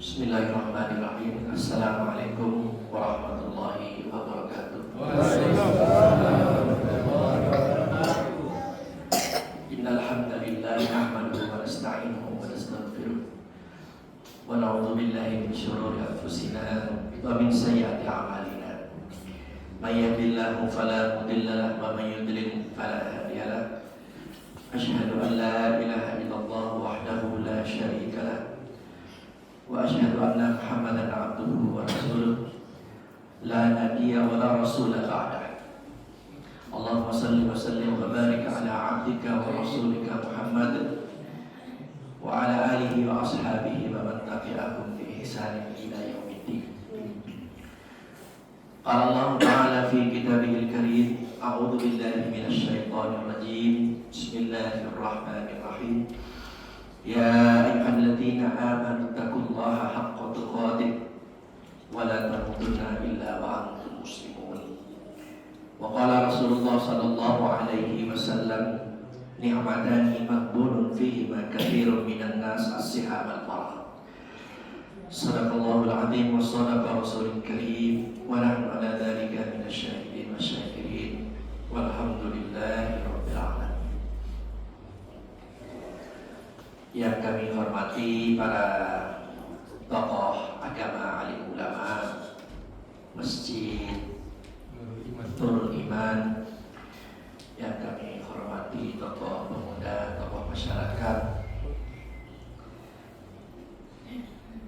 Bismillahirrahmanirrahim. Assalamualaikum warahmatullahi wabarakatuh. Innal hamdalillah nahmaduhu wa nasta'inuhu wa nastaghfiruh wa na'udzu billahi min shururi anfusina wa min sayyiati a'malina. May yahdihillahu fala mudilla lahu wa may yudlil fala hadiya lahu. Asyhadu an la ilaha illallah wahdahu la syarika lahu wa asyhadu anna Muhammadan abduhu wa rasuluh la nabiyya wa la rasula ba'dah. Allahumma salli wa sallim wa barik ala abdika wa rasulika Muhammad wa ala alihi wa ashabihi wa man tabi'ahum bi ihsanin ila yaumiddin. Qala Allah ta'ala fi kitabihil karim, a'udzu billahi minasy syaithanir rajim. Bismillahirrahmanirrahim. Ya ayyuhalladzina amanu taqullaha haqqa tuqatih wa la tamutunna illa wa antum muslimun. Wa qala Rasulullah sallallahu alaihi wasallam, ni'matani maqbulun fihi ma katsirun minan nas as-sihha wal farah. Sadaqallahul azim wa sadaqa rasulul karim wa nahnu ala dzalika minasy syahidin wasyakirin walhamdulillahi rabbil alamin. Yang kami hormati para tokoh agama, alim ulama, masjid, Nurul Iman, yang kami hormati tokoh pemuda, tokoh masyarakat,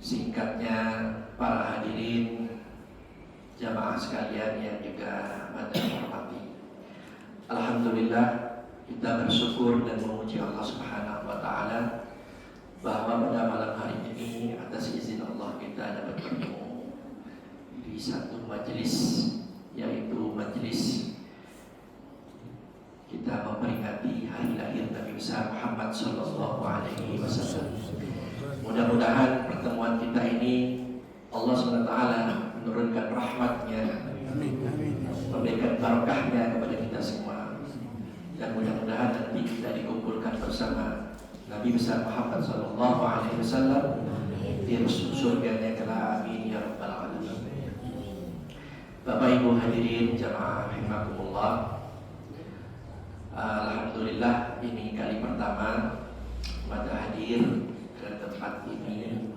singkatnya para hadirin jamaah sekalian yang juga pada hormati. Alhamdulillah, kita bersyukur dan memuji Allah Subhanahu wa taala bahwa pada malam hari ini atas izin Allah kita dapat bertemu di satu majelis, yaitu majelis kita memperingati hari lahir Nabi besar Muhammad sallallahu alaihi wasallam. Mudah-mudahan pertemuan kita ini Allah SWT menurunkan rahmatnya, memberikan barokahnya kepada kita semua, dan mudah-mudahan nanti kita dikumpulkan bersama Nabi besar Muhammad sallallahu alaihi wasallam di surganya kelak, amin ya rabbal alamin. Bapak Ibu hadirin jamaah rahimakumullah, alhamdulillah ini kali pertama pada hadir ke tempat ini.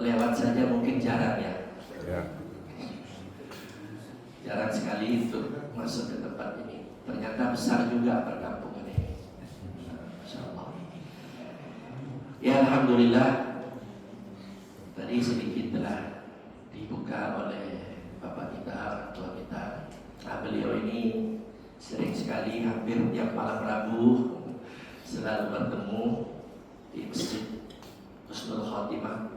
Lewat saja mungkin jarang ya. Jarang sekali untuk masuk ke tempat ini. Ternyata besar juga perkampungan. Ya alhamdulillah, tadi sedikit telah dibuka oleh bapak kita, orang tua kita. Beliau ini sering sekali, hampir tiap malam Rabu selalu bertemu di Masjid Husnul Khotimah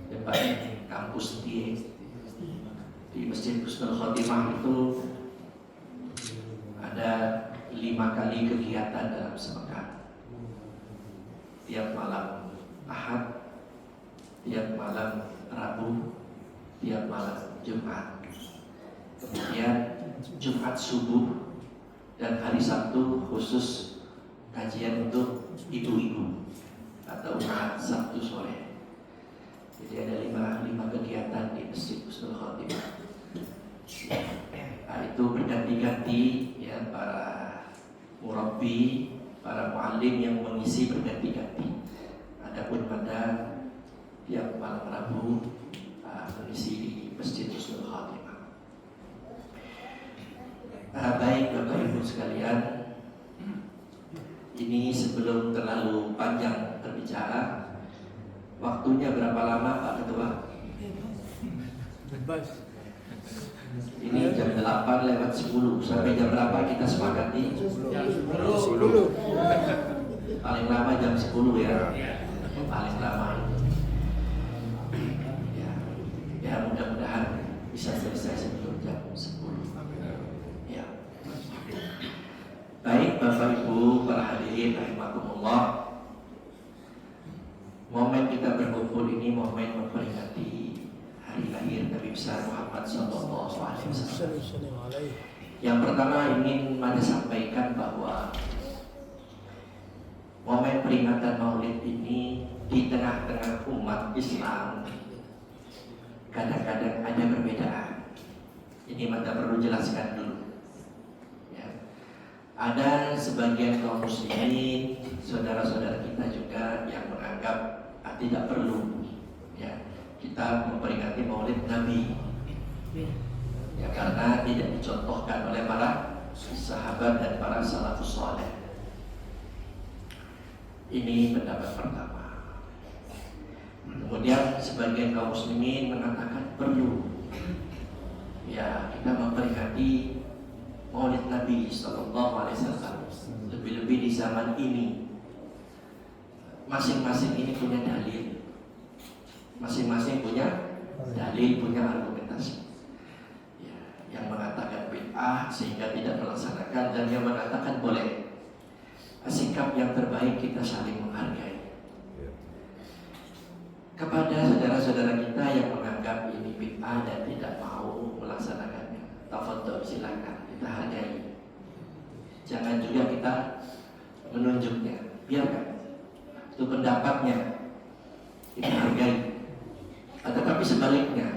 depan kampus di Masjid Husnul Khotimah. Itu ada 5 kali kegiatan dalam sepekan. Tiap malam Ahad, tiap malam Rabu, tiap malam Jumat. Kemudian Jumat subuh dan hari Sabtu khusus kajian untuk ibu-ibu atau Sabtu sore. Jadi ada 5 kegiatan di Masjid Husnul Khotimah. Itu berganti-ganti ya, para murabbi, para muallim yang mengisi berganti-ganti. Adapun pada tiap malam Rabu mengisi di Masjid Husnul Khotimah. Baik Bapak Ibu sekalian, ini sebelum terlalu panjang berbicara, waktunya berapa lama Pak Ketua? Ini jam 8 lewat 10. Sampai jam berapa kita sepakati? Jam 10. Paling lama jam 10 ya. Paling lama itu. Ya mudah-mudahan bisa selesai sebelum jam 10. Ya. Baik Bapak Ibu para hadirin rahimakumullah. Momen kita berkumpul ini momen memperingati hari lahir Nabi besar Muhammad sallallahu alaihi wasallam. Yang pertama ingin saya sampaikan bahwa momen peringatan Maulid ini di tengah-tengah umat Islam kadang-kadang ada perbedaan. Ini mata perlu jelaskan dulu. Ya. Ada sebagian kaum muslimin, saudara-saudara kita juga yang menganggap tidak perlu ya kita memperingati Maulid Nabi. Ya, karena tidak dicontohkan oleh para sahabat dan para salafus saleh. Ini pendapat pertama. Kemudian sebagian kaum muslimin mengatakan perlu ya kita memperingati Maulid Nabi Sallallahu Alaihi Wasallam, lebih-lebih di zaman ini. Masing-masing ini punya dalil, masing-masing punya dalil, punya argumentasi. Ya, yang mengatakan bid'ah sehingga tidak melaksanakan, dan yang mengatakan boleh. Sikap yang terbaik kita saling menghargai. Kepada saudara-saudara kita yang menganggap ini bid'ah dan tidak mau melaksanakannya, tafadhol, silakan kita hargai. Jangan juga kita menunjuknya, biarkan itu pendapatnya, kita hargai. Tetapi sebaliknya,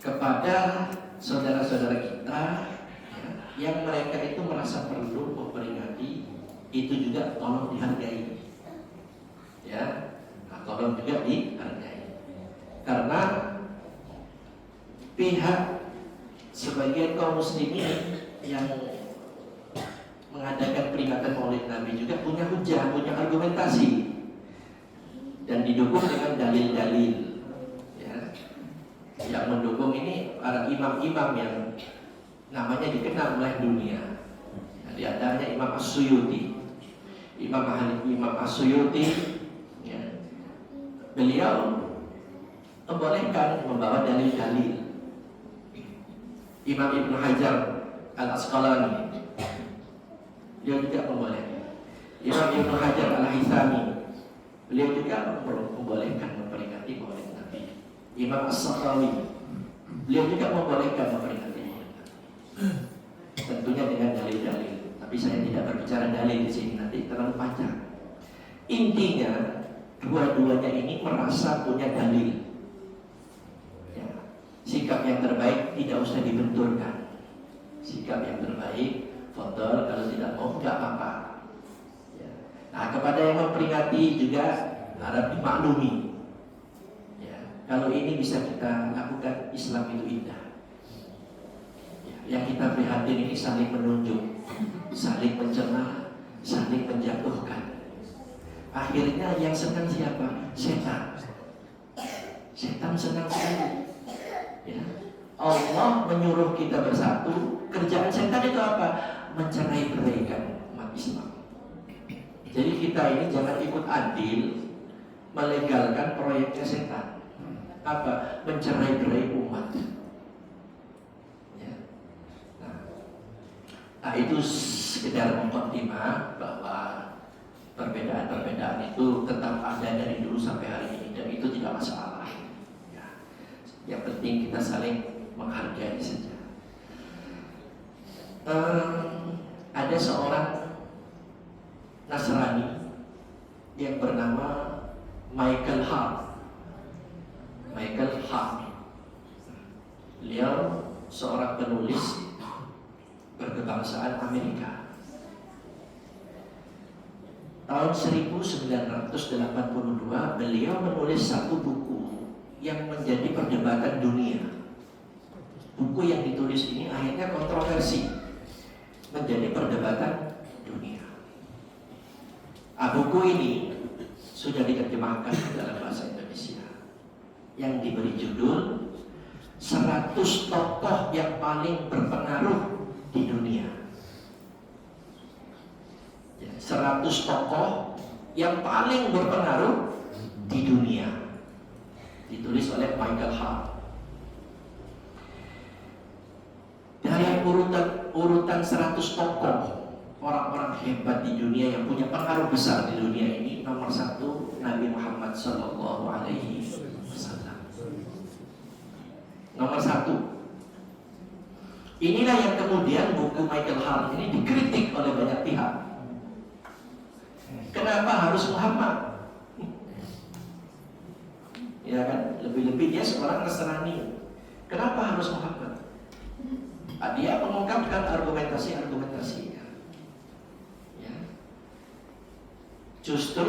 kepada saudara-saudara kita yang mereka itu merasa perlu memperingati, itu juga tolong dihargai. Ya, tolong juga dihargai. Karena pihak sebagian kaum muslimin yang mengadakan peringatan Maulid Nabi juga punya hujah, punya argumentasi, dan didukung dengan dalil-dalil. Ya, yang mendukung ini para imam-imam yang namanya dikenal oleh dunia. Di antaranya Imam As-Suyuti. Imam As-Suyuti ya, beliau membolehkan membawa dalil-dalil. Imam Ibn Hajar Al-Asqalani, beliau juga membolehkan. Imam Ibn Hajar Al-Haythami, beliau juga membolehkan memperingati Maulid Nabi. Imam As-Sakhawi, beliau juga membolehkan memperingati Maulid Nabi. Tentunya dengan dalil-dalil. Tapi saya tidak berbicara dalil di sini, nanti terlalu panjang. Intinya dua-duanya ini merasa punya dalil. Ya, sikap yang terbaik tidak usah dibenturkan. Sikap yang terbaik, fadhol, kalau tidak mau nggak apa-apa. Ya. Nah, kepada yang memperingati juga harap dimaklumi. Ya, kalau ini bisa kita lakukan, Islam itu indah. Yang kita prihatin ini saling menunjuk, saling mencela, saling menjatuhkan. Akhirnya yang senang siapa? Setan. Setan senang sekali. Ya. Allah menyuruh kita bersatu. Kerjaan setan itu apa? Mencerai-beraikan umat Islam. Jadi kita ini jangan ikut andil melegalkan proyeknya setan. Apa? Mencerai-berai umat. Nah, itu sekedar mengkontimah bahwa perbedaan-perbedaan itu tetap ada dari dulu sampai hari ini, dan itu tidak masalah. Ya. Yang penting kita saling menghargai saja. Ada seorang Nasrani yang bernama Michael Hart. Michael Hart. Beliau seorang penulis berkebangsaan Amerika. Tahun 1982 beliau menulis satu buku yang menjadi perdebatan dunia. Buku yang ditulis ini akhirnya kontroversi, menjadi perdebatan dunia. Buku ini sudah diterjemahkan dalam bahasa Indonesia yang diberi judul 100 tokoh yang paling berpengaruh di dunia. 100 tokoh yang paling berpengaruh di dunia, ditulis oleh Michael Hart. Dari urutan 100 tokoh orang-orang hebat di dunia yang punya pengaruh besar di dunia ini, nomor 1 Nabi Muhammad Sallallahu Alaihi Wasallam. Nomor 1. Inilah yang kemudian buku Michael Hart ini dikritik oleh banyak pihak. Kenapa harus Muhammad? Ya kan, lebih-lebih dia seorang Nasrani. Kenapa harus Muhammad? Dia mengungkapkan argumentasi-argumentasinya. Ya. Justru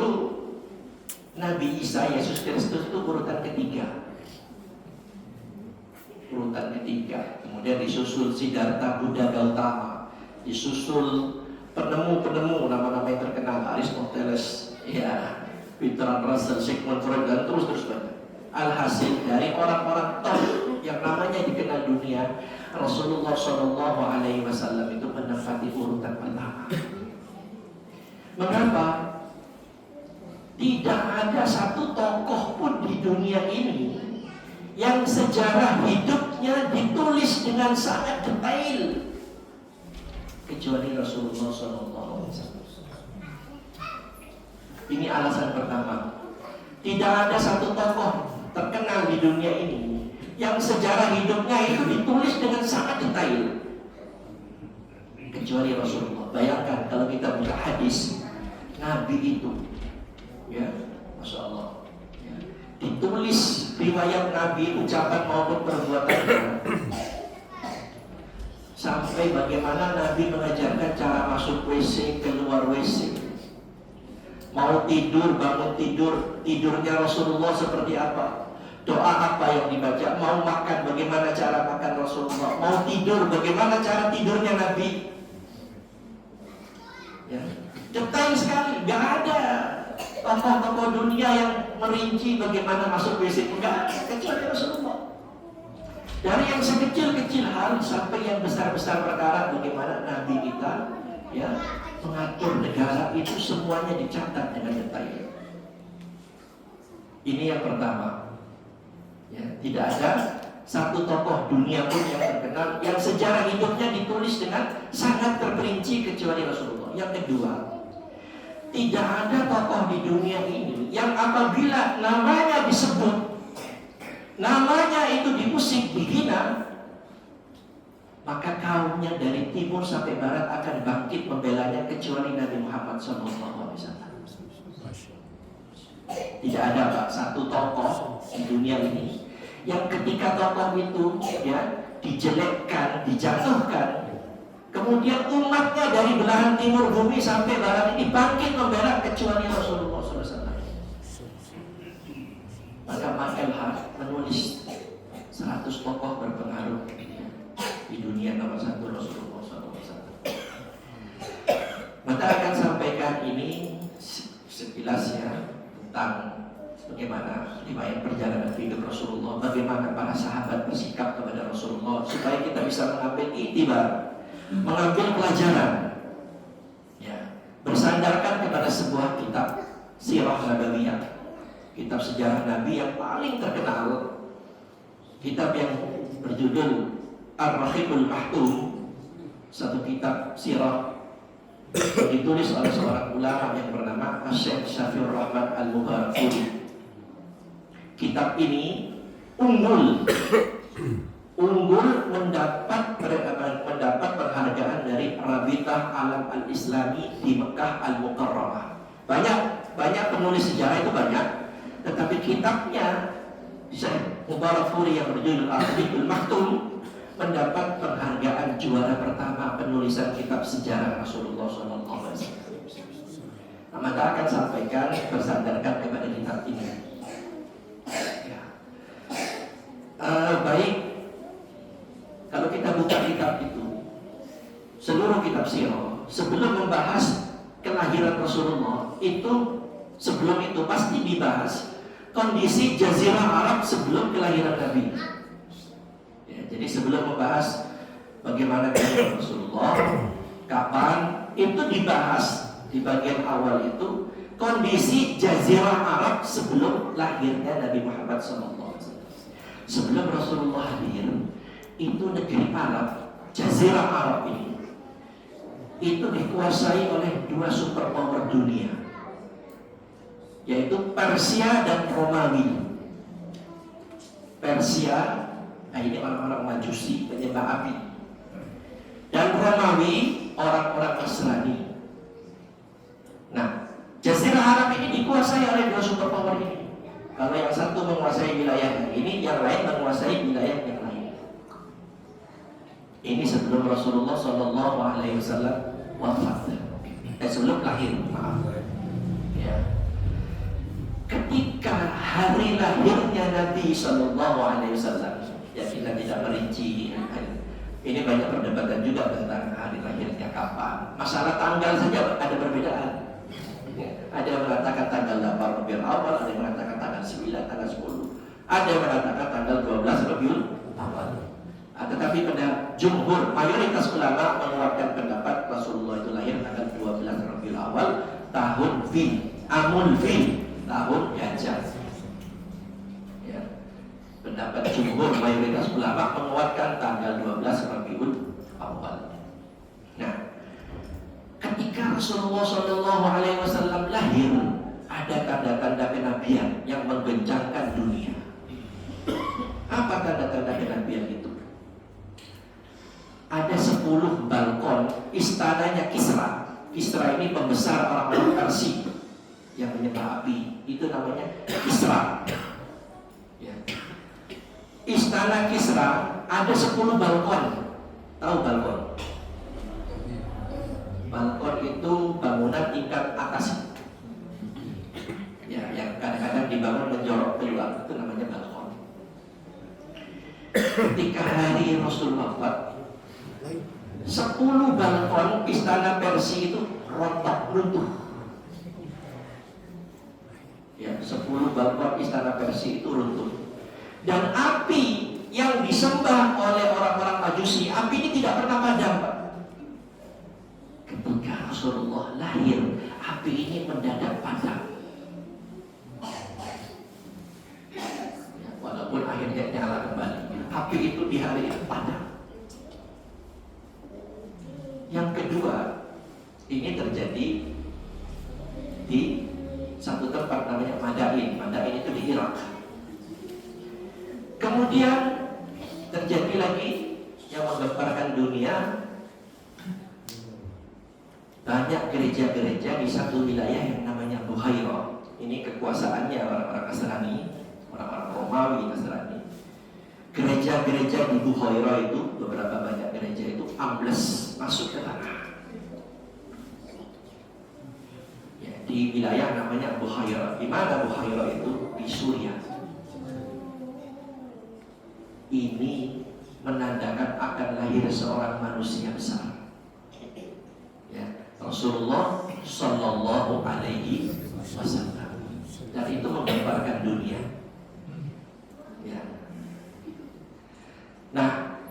Nabi Isa, Yesus Kristus itu urutan ketiga. Urutan ketiga. Kemudian disusul Siddhartha Buddha Gautama, disusul penemu-penemu nama-nama yang terkenal, Aristoteles, ya, Bertrand Russell, Sigmund Freud, dan terus banyak. Alhasil dari orang-orang top yang namanya dikenal dunia, Rasulullah SAW itu menempati urutan pertama. Mengapa? Tidak ada satu tokoh pun di dunia ini yang sejarah hidupnya ditulis dengan sangat detail kecuali Rasulullah SAW. Ini alasan pertama. Tidak ada satu tokoh terkenal di dunia ini yang sejarah hidupnya itu ditulis dengan sangat detail kecuali Rasulullah. Bayangkan kalau kita buka hadis Nabi itu, ya, Masya Allah, ya, ditulis riwayat Nabi, ucapan maupun perbuatannya, sampai bagaimana Nabi mengajarkan cara masuk WC, keluar WC, mau tidur, bangun tidur, tidurnya Rasulullah seperti apa, doa apa yang dibaca, mau makan, bagaimana cara makan Rasulullah, mau tidur, bagaimana cara tidurnya Nabi. Ya, detail sekali. Gak ada tokoh-tokoh dunia yang merinci bagaimana masuk WC, enggak ada, kecuali Rasulullah. Dari yang sekecil-kecil hal sampai yang besar-besar perkara, bagaimana Nabi kita, ya, mengatur negara, itu semuanya dicatat dengan detail. Ini yang pertama. Ya, tidak ada satu tokoh dunia pun yang terkenal yang sejarah hidupnya ditulis dengan sangat terperinci kecuali Rasulullah. Yang kedua, tidak ada tokoh di dunia ini yang apabila namanya disebut, namanya itu dimusik, dihina, maka kaumnya dari timur sampai barat akan bangkit membelanya kecuali Nabi Muhammad SAW. Tidak ada, Pak, satu tokoh di dunia ini yang ketika tokoh itu, ya, dijelekkan, dijatuhkan, kemudian umatnya dari belahan timur bumi sampai barat ini bangkit membela kecuali Rasulullah SAW. Maka Michael Hart menulis 100 tokoh berpengaruh di dunia, nomor 1 Rasulullah SAW. Maka akan sampaikan ini sekilas, ya, tentang bagaimana riwayat perjalanan hidup Rasulullah, bagaimana para sahabat bersikap kepada Rasulullah, supaya kita bisa mengambil iktibar, mengambil pelajaran, ya, bersandarkan kepada sebuah kitab Sirah Nabawiyah, kitab sejarah Nabi yang paling terkenal, kitab yang berjudul Ar-Rahiqul Mahtum, satu kitab sirah yang ditulis oleh seorang ulama yang bernama Syekh Syafiur Rahman Al-Mubarakfuri. Kitab ini unggul mendapat penghargaan dari Rabitah Alam Al-Islami di Mekah Al-Mukarramah. Banyak penulis sejarah itu banyak, tetapi kitabnya Syekh Mubarakfuri yang berjudul Ar-Rahiqul Mahtum mendapat penghargaan juara pertama penulisan kitab sejarah Rasulullah SAW. Maka akan sampaikan bersandarkan kepada kitab ini. Ya. Baik, kalau kita buka kitab itu, seluruh kitab sirah, sebelum membahas kelahiran Rasulullah, itu sebelum itu pasti dibahas kondisi Jazirah Arab sebelum kelahiran Nabi. Jadi sebelum membahas bagaimana kelahiran Rasulullah, kapan, itu dibahas di bagian awal itu kondisi Jazirah Arab sebelum lahirnya Nabi Muhammad SAW. Sebelum Rasulullah hadir, itu negeri Arab, Jazirah Arab ini, itu dikuasai oleh dua superpower dunia, yaitu Persia dan Romawi. Persia, nah ini orang-orang Majusi, penyembah api, dan Romawi, orang-orang Nasrani. Nah, Arab ini dikuasai oleh dua superpower ini. Kalau yang satu menguasai wilayah ini, yang lain menguasai wilayah yang lain. Ini sebelum Rasulullah Shallallahu Alaihi Wasallam wafat. Sebelum lahir, maaf. Ya. Ketika hari lahirnya Nabi Shallallahu Alaihi Wasallam, ya kita tidak merinci. Ini banyak perdebatan juga tentang hari lahirnya kapan. Masalah tanggal saja ada perbedaan. Ada yang mengatakan tanggal 8 Rabiul Awal, ada yang mengatakan tanggal 9, tanggal 10, ada yang mengatakan tanggal 12 Rabiul Awal. Tetapi pada jumhur, mayoritas ulama mengeluarkan pendapat Rasulullah itu lahir tanggal 12 Rabiul Awal, tahun Fil, Amul Fil, tahun Gajah. Ya. Pendapat jumhur, mayoritas ulama menguatkan tanggal 12 Rabiul Awal. Nah, ketika Rasulullah Shallallahu Alaihi Wasallam lahir, ada tanda-tanda kenabian yang menggencangkan dunia. Apa tanda-tanda kenabian itu? Ada 10 balkon istananya Kisra. Kisra ini pembesar orang-orang Persia yang menyembah api. Itu namanya Kisra. Ya. Istana Kisra ada 10 balkon. Tahu balkon? Balkon itu bangunan tingkat atas, ya, yang kadang-kadang dibangun menjorok keluar, itu namanya balkon. Ketika hari Rasul wafat, 10 balkon istana Persia itu rontok runtuh. Ya, 10 balkon istana Persia itu runtuh. Dan api yang disembah oleh orang-orang Majusi, api ini tidak pernah padam, Pak. Ketika Rasulullah lahir, api ini mendadak padam. Ya, walaupun akhirnya nyala kembali, api itu di hari itu padam. Yang kedua, ini terjadi di satu tempat namanya Madain. Madain itu di Irak. Kemudian terjadi lagi yang menggemparkan dunia. Banyak gereja-gereja di satu wilayah yang namanya Buhairah. Ini kekuasaannya orang-orang Nasrani, orang-orang Romawi Nasrani. Gereja-gereja di Buhairah itu, beberapa banyak gereja itu ambles masuk ke tanah. Ya, di wilayah namanya Buhairah. Di mana Buhairah itu? Di Suriah. Ini menandakan akan lahir seorang manusia besar. Rasulullah Sallallahu Alaihi Wasallam, dan itu menggambarkan dunia. Ya. Nah,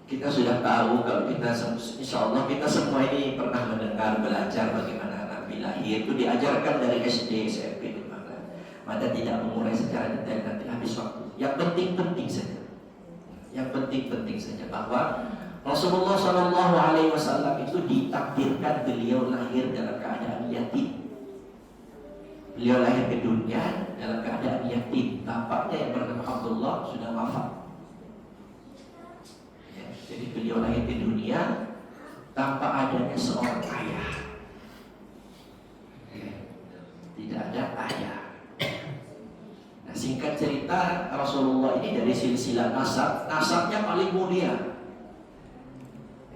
kita sudah tahu kalau kita, insya Allah kita semua ini pernah mendengar belajar bagaimana Nabi lahir. Itu diajarkan dari SD, SMP, maka tidak mengurai secara detail, nanti habis waktu. Yang penting-penting saja. Yang penting-penting saja bahwa Rasulullah Shallallahu Alaihi Wasallam itu ditakdirkan beliau lahir dalam keadaan yatim. Beliau lahir ke dunia dalam keadaan yatim. Bapaknya yang bernama Abdullah sudah wafat. Ya, jadi beliau lahir ke dunia tanpa adanya seorang ayah. Ya, tidak ada ayah. Nah, singkat cerita, Rasulullah ini dari silsilah nasab, nasabnya paling mulia.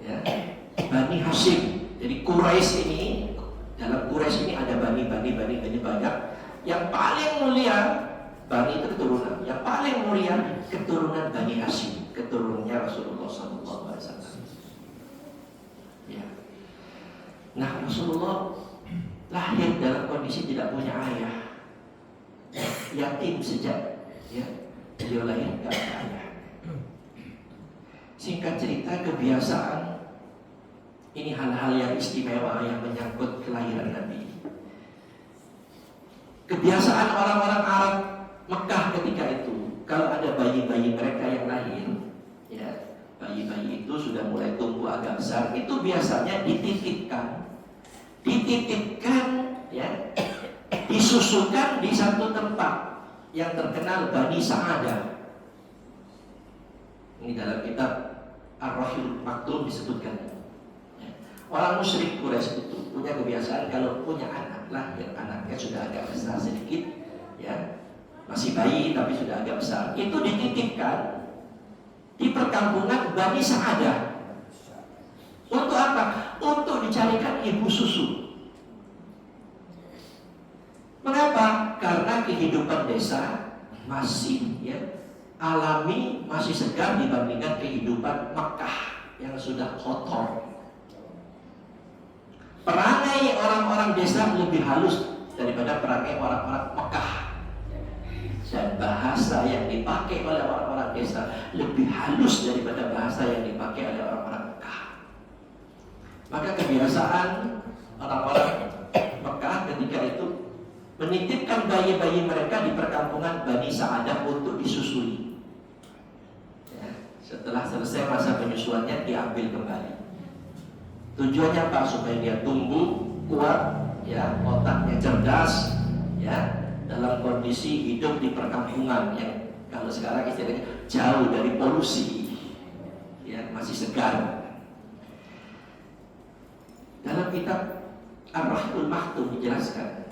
Ya, Bani Hashim. Jadi Quraisy ini, dalam Quraisy ini ada bani banyak. Yang paling mulia Bani itu keturunan. Yang paling mulia keturunan Bani Hashim, keturunannya Rasulullah SAW. Ya. Nah, Rasulullah lahir dalam kondisi tidak punya ayah, yatim sejak beliau lahir tidak ada ayah. Singkat cerita, kebiasaan ini hal-hal yang istimewa yang menyangkut kelahiran Nabi. Kebiasaan orang-orang Arab Mekah ketika itu, kalau ada bayi-bayi mereka yang lahir, ya, bayi-bayi itu sudah mulai tumbuh agak besar, itu biasanya dititipkan, ya, disusukan di satu tempat yang terkenal Bani Sa'adah. Ini dalam kitab Ar-Rahil Maktum disebutkan. Orang musyrik Quraisy itu punya kebiasaan kalau punya anak lahir, anaknya sudah agak besar sedikit, ya, masih bayi tapi sudah agak besar, itu dititipkan di perkampungan Bani Sa'adah. Untuk apa? Untuk dicarikan ibu susu. Mengapa? Karena kehidupan desa masih, ya, alami, masih segar dibandingkan kehidupan Makkah yang sudah kotor. Perangai orang-orang desa lebih halus daripada perangai orang-orang Makkah. Dan bahasa yang dipakai oleh orang-orang desa lebih halus daripada bahasa yang dipakai oleh orang-orang Mekah. Maka kebiasaan orang-orang Mekah ketika itu menitipkan bayi-bayi mereka di perkampungan Bani Sa'adah untuk disusui. Ya, setelah selesai masa penyusuannya diambil kembali. Tujuannya apa? Supaya dia tumbuh kuat, ya, otaknya cerdas, ya, dalam kondisi hidup di perkampungan yang kalau sekarang istilahnya jauh dari polusi, ya, masih segar. Dalam kitab Ar-Rahul Maktum dijelaskan,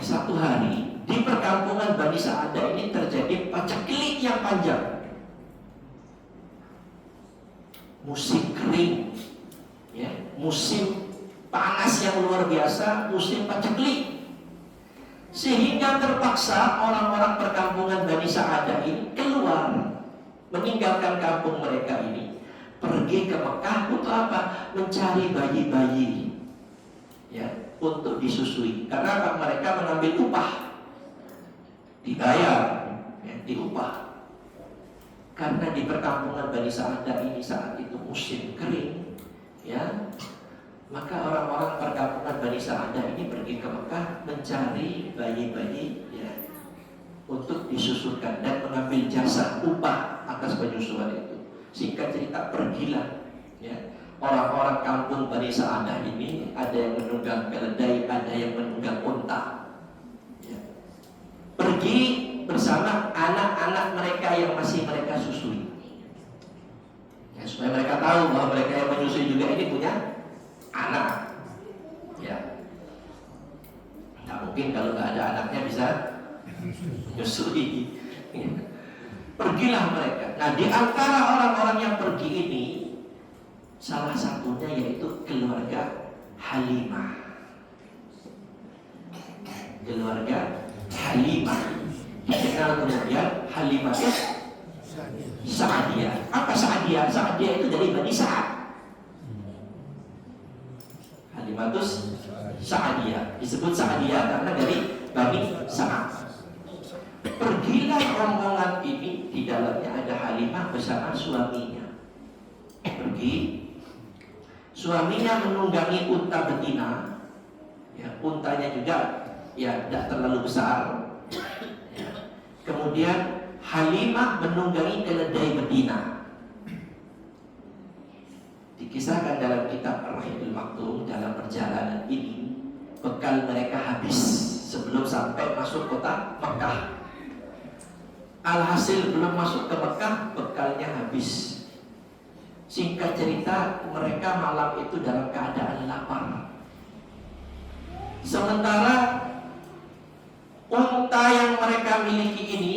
satu hari di perkampungan Bani Sa'adah ini terjadi paceklik yang panjang. Musim kering, ya, musim panas yang luar biasa, musim paceklik, sehingga terpaksa orang-orang perkampungan Bani Sa'adah ini keluar, meninggalkan kampung mereka ini, pergi ke Mekah untuk apa? Mencari bayi-bayi, ya, untuk disusui. Karena apa? Mereka mengambil upah, dibayar, ya, diupah. Karena di perkampungan Bani Sa'adah ini saat itu musim kering, ya, maka orang-orang perkampungan Bani Sa'adah ini pergi ke Mekah mencari bayi-bayi, ya, untuk disusukan dan mengambil jasa upah atas penyusuan itu. Singkat cerita, pergilah, ya, orang-orang kampung Bani Sa'adah ini, ada yang menunggang keledai, ada yang menunggang unta, ya, pergi bersama anak-anak mereka yang masih mereka susui, ya, supaya mereka tahu bahwa mereka yang menyusui juga ini punya anak, ya. Nggak mungkin kalau nggak ada anaknya bisa menyusui. Pergilah mereka. Nah, di antara orang-orang yang pergi ini, salah satunya yaitu keluarga Halimah. Keluarga Halimah dikenal kemudian Halimah Sa'adiyah. Apa Sa'adiyah? Sa'adiyah itu dari Bani Sa'ad. Halimatus Sa'adiyah disebut Sa'adiyah karena dari Bani Sa'ad. Pergilah rombongan ini, di dalamnya ada Halimah bersama suaminya. Pergi, suaminya menunggangi unta betina, ya, untanya juga, ya, tidak terlalu besar, ya. Kemudian Halimah menunggangi keledai betina. Dikisahkan dalam kitab Ar-Rahul Maktum, dalam perjalanan ini bekal mereka habis sebelum sampai masuk kota Mekah. Alhasil belum masuk ke Mekah, bekalnya habis. Singkat cerita, mereka malam itu dalam keadaan lapar. Sementara unta yang mereka miliki ini,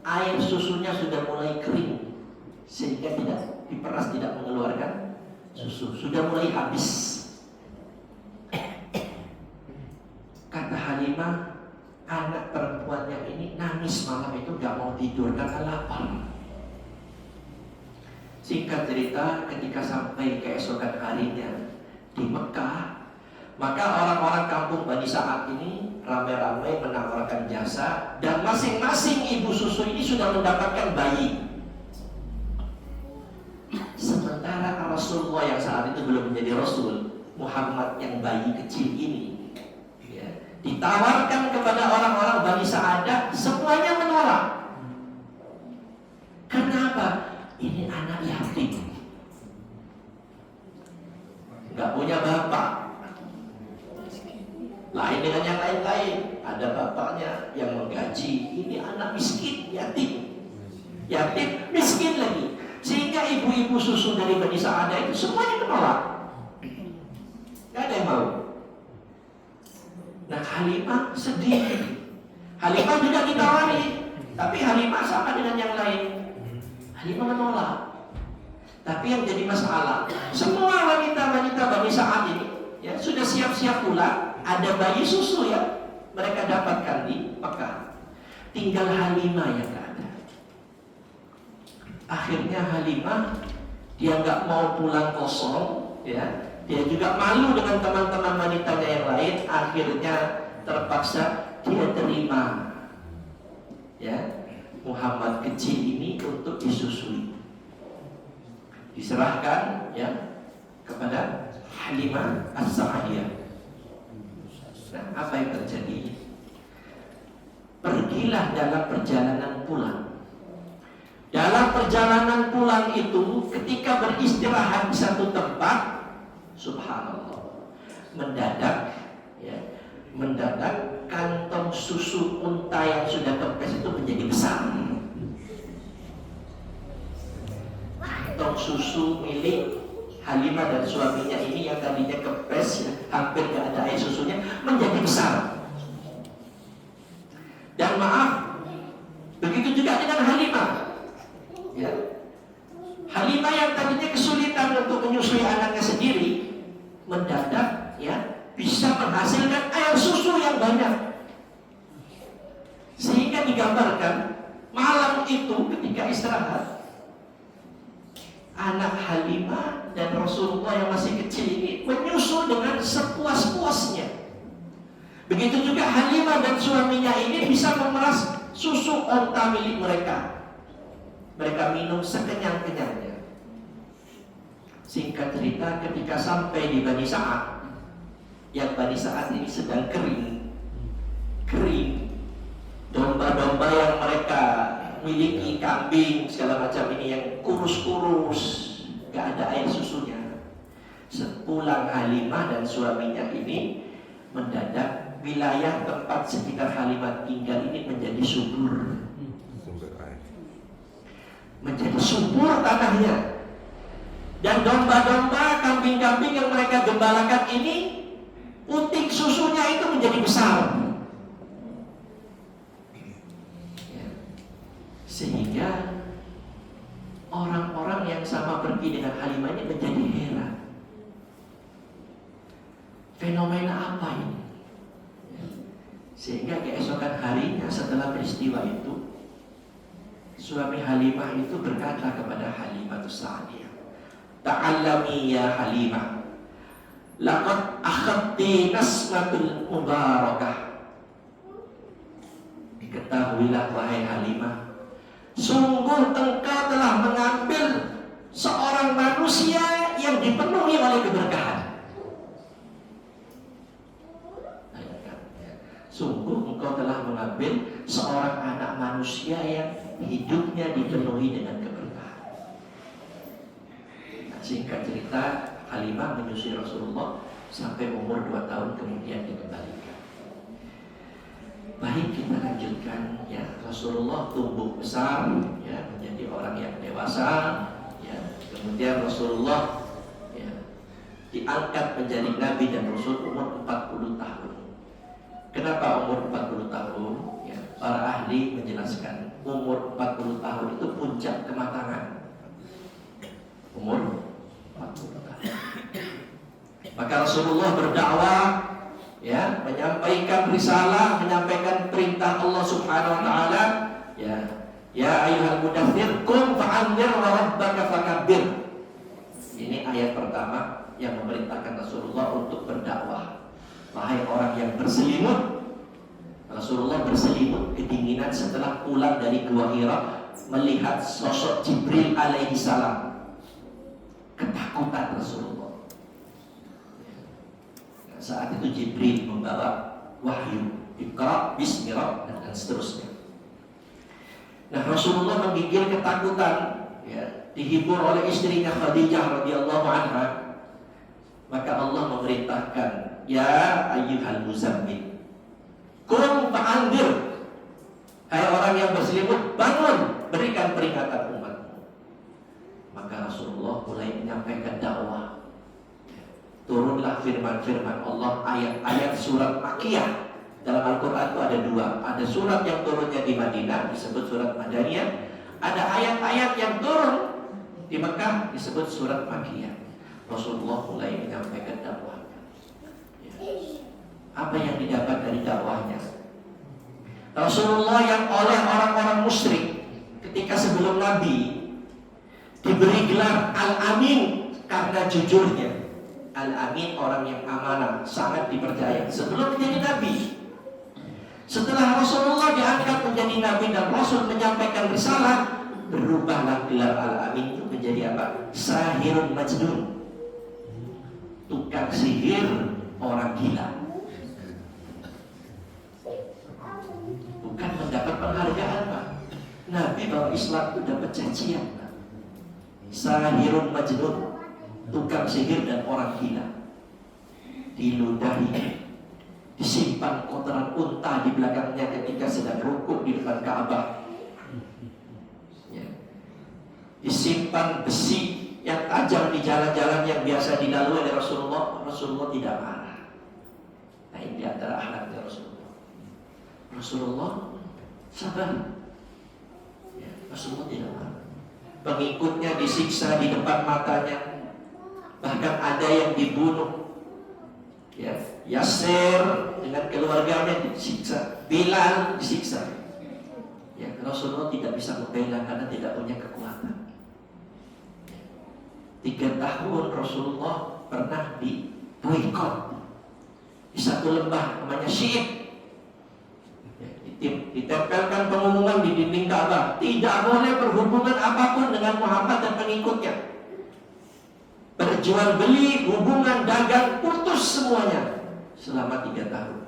air susunya sudah mulai kering, sehingga tidak diperas, tidak mengeluarkan susu, sudah mulai habis. Kata Halimah, anak perempuannya ini nangis malam itu, gak mau tidur karena lapar. Singkat cerita, ketika sampai keesokan harinya di Mekah, maka orang-orang kampung Bani Sa'ad ini ramai-ramai menawarkan jasa, dan masing-masing ibu susu ini sudah mendapatkan bayi. Sementara Rasulullah yang saat itu belum menjadi Rasul, Muhammad yang bayi kecil ini, ya, ditawarkan kepada orang-orang Bani Sa'adah, semuanya menolak. Kenapa? Ini anak yatim, nggak punya bapak. Lain dengan yang lain-lain, ada bapaknya yang menggaji. Ini anak miskin, yatim, yatim, miskin lagi. Sehingga ibu-ibu susu dari Bani Sa'adah itu semuanya menolak. Gak ada yang mau. Nah, Halimah sedih. Halimah juga ditawari, tapi Halimah sama dengan yang lain. Halimah menolak. Tapi yang jadi masalah, semua wanita-wanita Bani Sa'ad ini ya sudah siap-siap pula, ada bayi susu ya mereka dapatkan di Mekah. Tinggal Halimah yang gak ada. Akhirnya Halimah dia nggak mau pulang kosong, ya. Dia juga malu dengan teman-teman wanitanya yang lain. Akhirnya terpaksa dia terima, ya, Muhammad kecil ini untuk disusui. Diserahkan, ya, kepada Halimah As-Sa'diyah. Nah, apa yang terjadi? Pergilah dalam perjalanan pulang. Dalam perjalanan pulang itu, ketika beristirahat di satu tempat, subhanallah, mendadak kantong susu unta yang sudah kempes itu menjadi besar. Kantong susu milik Halimah dan suaminya ini yang tadinya kempes, ya, hampir gak ada air susunya, menjadi besar. Dan maaf, begitu juga dengan Halimah. Ya. Halimah yang tadinya kesulitan untuk menyusui anaknya sendiri, mendadak ya bisa menghasilkan air susu yang banyak. Sehingga digambarkan malam itu ketika istirahat, anak Halimah dan Rasulullah yang masih kecil ini menyusu dengan sepuas-puasnya. Begitu juga Halimah dan suaminya ini bisa memeras susu onta milik mereka. Mereka minum sekenyang-kenyangnya. Singkat cerita, ketika sampai di Bani Sa'ad, yang Bani Sa'ad ini sedang kering, domba-domba yang mereka miliki, kambing segala macam ini yang kurus-kurus, gak ada air susunya. Sepulang Halimah dan suaminya ini, mendadak wilayah tempat sekitar Halimah tinggal ini menjadi subur. Menjadi subur tanahnya. Dan domba-domba, kambing-kambing yang mereka gembalakan ini, putik susunya itu menjadi besar. Ya. Sehingga orang-orang yang sama pergi dengan Halimah ini menjadi heran. Fenomena apa ini? Ya. Sehingga keesokan harinya setelah peristiwa itu, suami Halimah itu berkata kepada Halimah As-Sa'diyah, "Ta'allami ya Halimah, laqad akhadti nasmatul mubarakah." Diketahuilah wahai Halimah, sungguh engkau telah mengambil seorang manusia yang dipenuhi oleh keberkahan. Sungguh engkau telah mengambil seorang anak manusia yang hidupnya dipenuhi dengan keberkahan. Nah, singkat cerita, Halimah menyusui Rasulullah sampai umur 2 tahun, kemudian dikembalikan. Baik, kita lanjutkan ya. Rasulullah tumbuh besar ya, menjadi orang yang dewasa ya. Kemudian Rasulullah ya, diangkat menjadi Nabi dan Rasul umur 40 tahun. Kenapa umur 40 tahun? Ya, para ahli menjelaskan umur 40 tahun itu puncak kematangan. Umur 40 tahun. Maka Rasulullah berdakwah, ya, menyampaikan risalah, menyampaikan perintah Allah Subhanahu wa taala, ya. Ya ayyuhal mudaththir qum fa'anzir wa rabbaka fakabbir. Ini ayat pertama yang memerintahkan Rasulullah untuk berdakwah. Wahai orang yang berselimut. Rasulullah berselimut kedinginan setelah pulang dari Gua Hira, melihat sosok Jibril alaihi salam. Ketakutan Rasulullah. Nah, saat itu Jibril membawa wahyu, Iqra bismi rabbika, dan seterusnya. Nah, Rasulullah menggigil ketakutan, ya, dihibur oleh istrinya Khadijah radhiyallahu anha. Maka Allah memerintahkan, ya ayyuhal muzammil, qum fa'anzir. Hai orang yang berselimut, bangun, berikan peringatan umatmu. Maka Rasulullah mulai menyampaikan dakwah. turunlah firman-firman Allah, ayat-ayat surat Makkiyah. Dalam Al-Quran itu ada dua. Ada surat yang turunnya di Madinah, disebut surat Madaniyah. Ada ayat-ayat yang turun di Mekah, disebut surat Makkiyah. Rasulullah mulai menyampaikan dakwahnya. Ya. Apa yang didapat dari dakwahnya? Rasulullah yang oleh orang-orang musyrik ketika sebelum Nabi diberi gelar Al-Amin karena jujurnya. Al-Amin, orang yang amanah, sangat dipercaya sebelum menjadi Nabi. Setelah Rasulullah diangkat menjadi Nabi dan Rasul menyampaikan risalah, berubahlah gelar Al-Amin itu menjadi apa? Sahirun Majnun, tukang sihir, orang gila. Bukan mendapat penghargaan, Pak. Nabi bawa Islam itu dapat cacian, Pak. Sahirun Majnun, tukang sihir dan orang gila. Diludahi, disimpan kotoran unta di belakangnya ketika sedang rukuk di depan Ka'bah. Ya. Disimpan besi yang tajam di jalan-jalan yang biasa dilalui oleh Rasulullah. Rasulullah tidak marah. Nah, ini antara akhlaknya Rasulullah. Rasulullah sabar. Ya, Rasulullah tidak marah. Pengikutnya disiksa di depan matanya. Bahkan ada yang dibunuh. Ya, Yasir dengan keluarganya disiksa, Bilal disiksa. Ya, Rasulullah tidak bisa membela karena tidak punya kekuatan. 3 tahun Rasulullah pernah diboikot di satu lembah namanya Syi'ib. Ya, ditempelkan pengumuman di dinding Ka'bah, tidak boleh berhubungan apapun dengan Muhammad dan pengikutnya. Berjual beli, hubungan dagang, putus semuanya selama 3 tahun.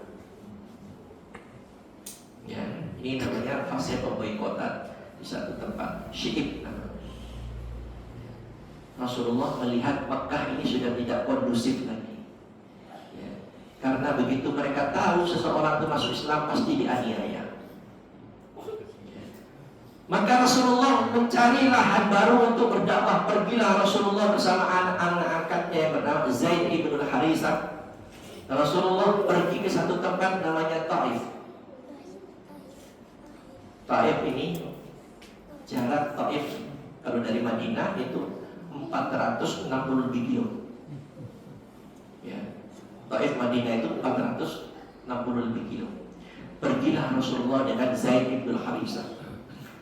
Ya, ini namanya fase pemboikotan di satu tempat, Syi'ib. Rasulullah melihat Mekah ini sudah tidak kondusif lagi. Ya, karena begitu mereka tahu seseorang itu masuk Islam pasti dianiaya. Maka Rasulullah mencari lahan baru untuk berdakwah. Pergilah Rasulullah bersama anak-anak angkatnya yang bernama Zaid ibn Harisah. Rasulullah pergi ke satu tempat namanya Taif. Taif ini jarak Taif kalau dari Madinah itu 460 lebih kilo. Ya. Taif Madinah itu 460 lebih kilo. Pergilah Rasulullah dengan Zaid ibn Harisah.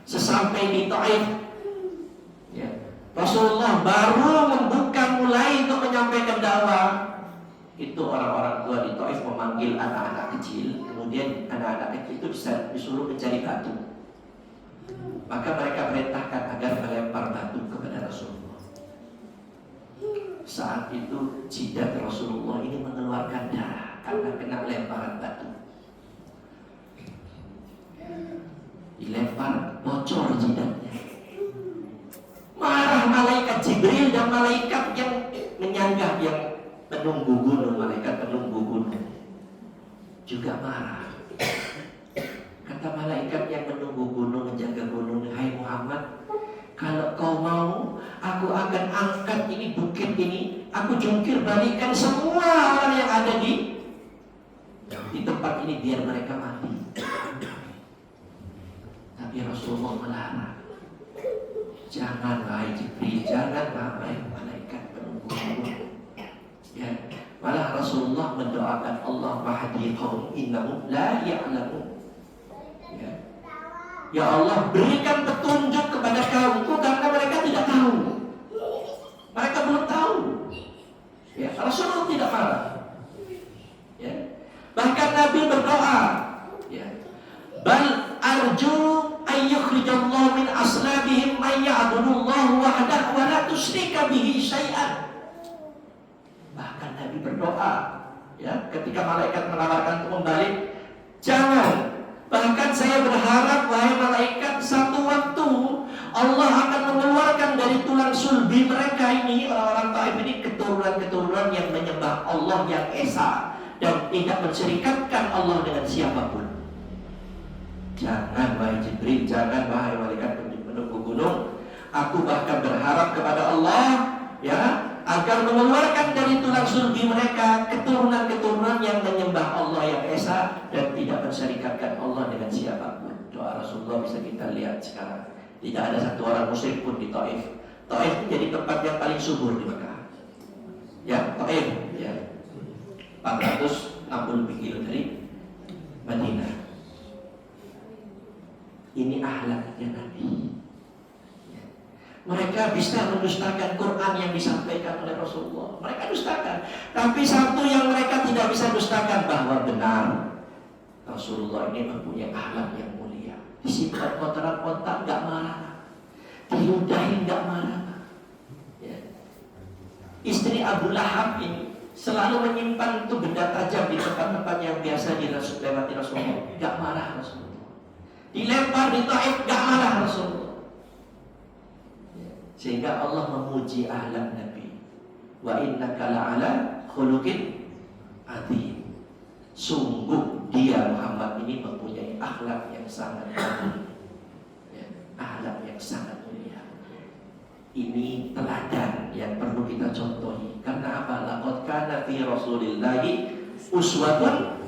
Sesampai di Taif, ya, Rasulullah baru membuka mulai untuk menyampaikan dakwah. Itu orang-orang tua di Taif memanggil anak-anak kecil. Kemudian anak-anak kecil itu disuruh mencari batu. Maka mereka perintahkan agar melempar batu kepada Rasulullah. Saat itu jidat Rasulullah ini mengeluarkan darah karena kena lemparan batu. Dilempar, bocor jidatnya. Marah malaikat Jibril dan malaikat yang menyanggah, yang penunggu gunung, malaikat penunggu gunung juga marah. Kata malaikat yang menunggu gunung, menjaga gunung, hai Muhammad, kalau kau mau, aku akan angkat ini bukit ini, aku jungkir balikan semua orang yang ada di tempat ini biar mereka mati. Tapi Rasulullah melarang. Jangan wahai Jibril, jangan wahai malaikat penunggu gunung. Ya, malah Rasulullah mendoakan Allah wahdi qaum innahum la ya'lamun. Ya Allah, berikan petunjuk kepada kaumku karena mereka tidak tahu. Mereka belum tahu. Ya, Rasulullah tidak marah. Ya. Bahkan Nabi berdoa, ya. Bal arju ayyukhrijallahu min aslabihim may ya'budullaha wahdahu wa la tusyrika bihi syai'an. Bahkan Nabi berdoa, ya, ketika malaikat menawarkan untuk membalik, jangan. Bahkan saya berharap wahai malaikat, satu waktu Allah akan mengeluarkan dari tulang sulbi mereka ini, orang-orang Taif ini, keturunan-keturunan yang menyembah Allah yang esa dan tidak mensyirikatkan Allah dengan siapapun. Jangan wahai Jibril, jangan wahai malaikat penunggu gunung. Aku bahkan berharap kepada Allah, ya, agar mengeluarkan dari tulang sulbi mereka keturunan-keturunan yang menyembah Allah yang esa dan tidak mensyarikatkan Allah dengan siapapun. Doa Rasulullah bisa kita lihat sekarang. Tidak ada satu orang musyrik pun di Taif. Taif itu jadi tempat yang paling subur di Mekah. Ya, Taif ya. 460 lebih kilo dari Madinah. Ini akhlaknya Nabi. Mereka bisa mendustakan Quran yang disampaikan oleh Rasulullah. Mereka dustakan. Tapi satu yang mereka tidak bisa dustakan, bahwa benar Rasulullah ini mempunyai akhlak yang mulia. Disimpan kotoran otak, gak marah. Diludahin, gak marah. Ya. Istri Abu Lahab ini selalu menyimpan itu benda tajam di tempat-tempat yang biasa dilewati Rasulullah. Gak marah Rasulullah. Dilempar di Taif, gak marah Rasulullah. Sehingga Allah memuji akhlak Nabi. Wa innaka la'ala khuluqin adzim. Sungguh dia Muhammad ini mempunyai akhlak yang sangat mulia. Ya, akhlak yang sangat mulia. Ini teladan yang perlu kita contohi. Karena apa? Laqad kana fi Rasulillahi uswatun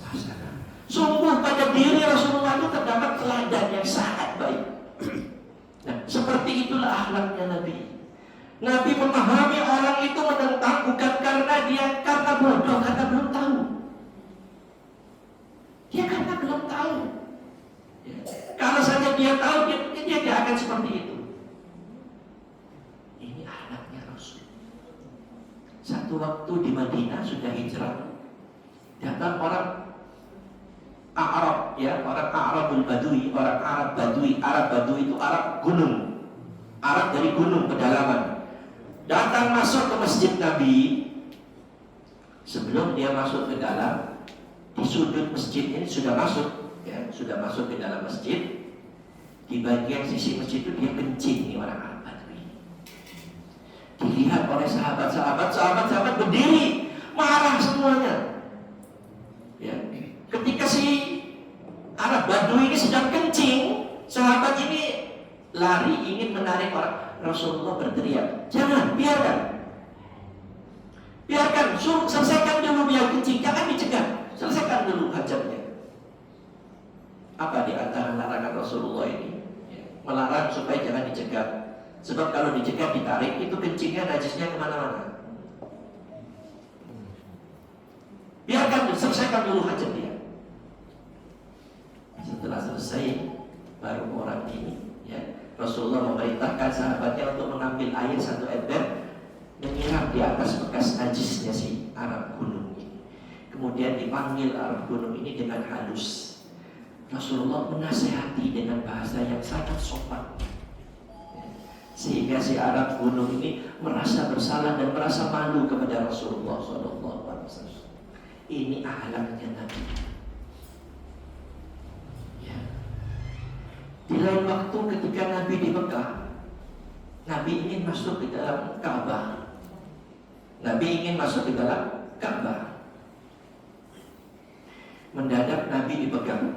hasanah. Sungguh pada diri Rasulullah itu terdapat teladan yang sangat baik. Nah, seperti itulah akhlaknya Nabi. Nabi memahami orang itu menentang bukan karena bodoh, karena belum tahu. Dia karena belum tahu. Ya. Kalau saja dia tahu, dia tidak akan seperti itu. Ini akhlaknya Rasul. Satu waktu di Madinah sudah hijrah, datang orang Arab, ya, orang Arabul Badui, orang Arab Badui. Arab Badui itu Arab gunung, Arab dari gunung pedalaman. Datang masuk ke masjid Nabi. Sebelum dia masuk ke dalam, di sudut masjid ini sudah masuk, ya, sudah masuk ke dalam masjid. Di bagian sisi masjid itu dia kencing, nih orang Arab Badui. Dilihat oleh sahabat berdiri, marah semuanya. Ya. Ketika si Arab Badui ini sedang kencing, sahabat ini lari ingin menarik orang. Rasulullah berteriak, jangan, biarkan, suruh selesaikan dulu dia kencing, jangan dicegah, selesaikan dulu hajatnya. Apa di antara larangan Rasulullah ini? Melarang supaya jangan dicegah. Sebab kalau dicegah, ditarik, itu kencingnya, najisnya kemana-mana. Biarkan, selesaikan dulu hajat dia. Setelah selesai, baru orang ini, ya, Rasulullah memerintahkan sahabatnya untuk mengambil air satu ember, menyiram di atas bekas najisnya si Arab gunung ini. Kemudian dipanggil Arab gunung ini dengan halus. Rasulullah menasihati dengan bahasa yang sangat sopan, sehingga si Arab gunung ini merasa bersalah dan merasa malu kepada Rasulullah SAW. Ini akhlaknya Nabi. Di lain waktu ketika Nabi di Mekah, Nabi ingin masuk ke dalam Ka'bah. Mendadak Nabi dipegang,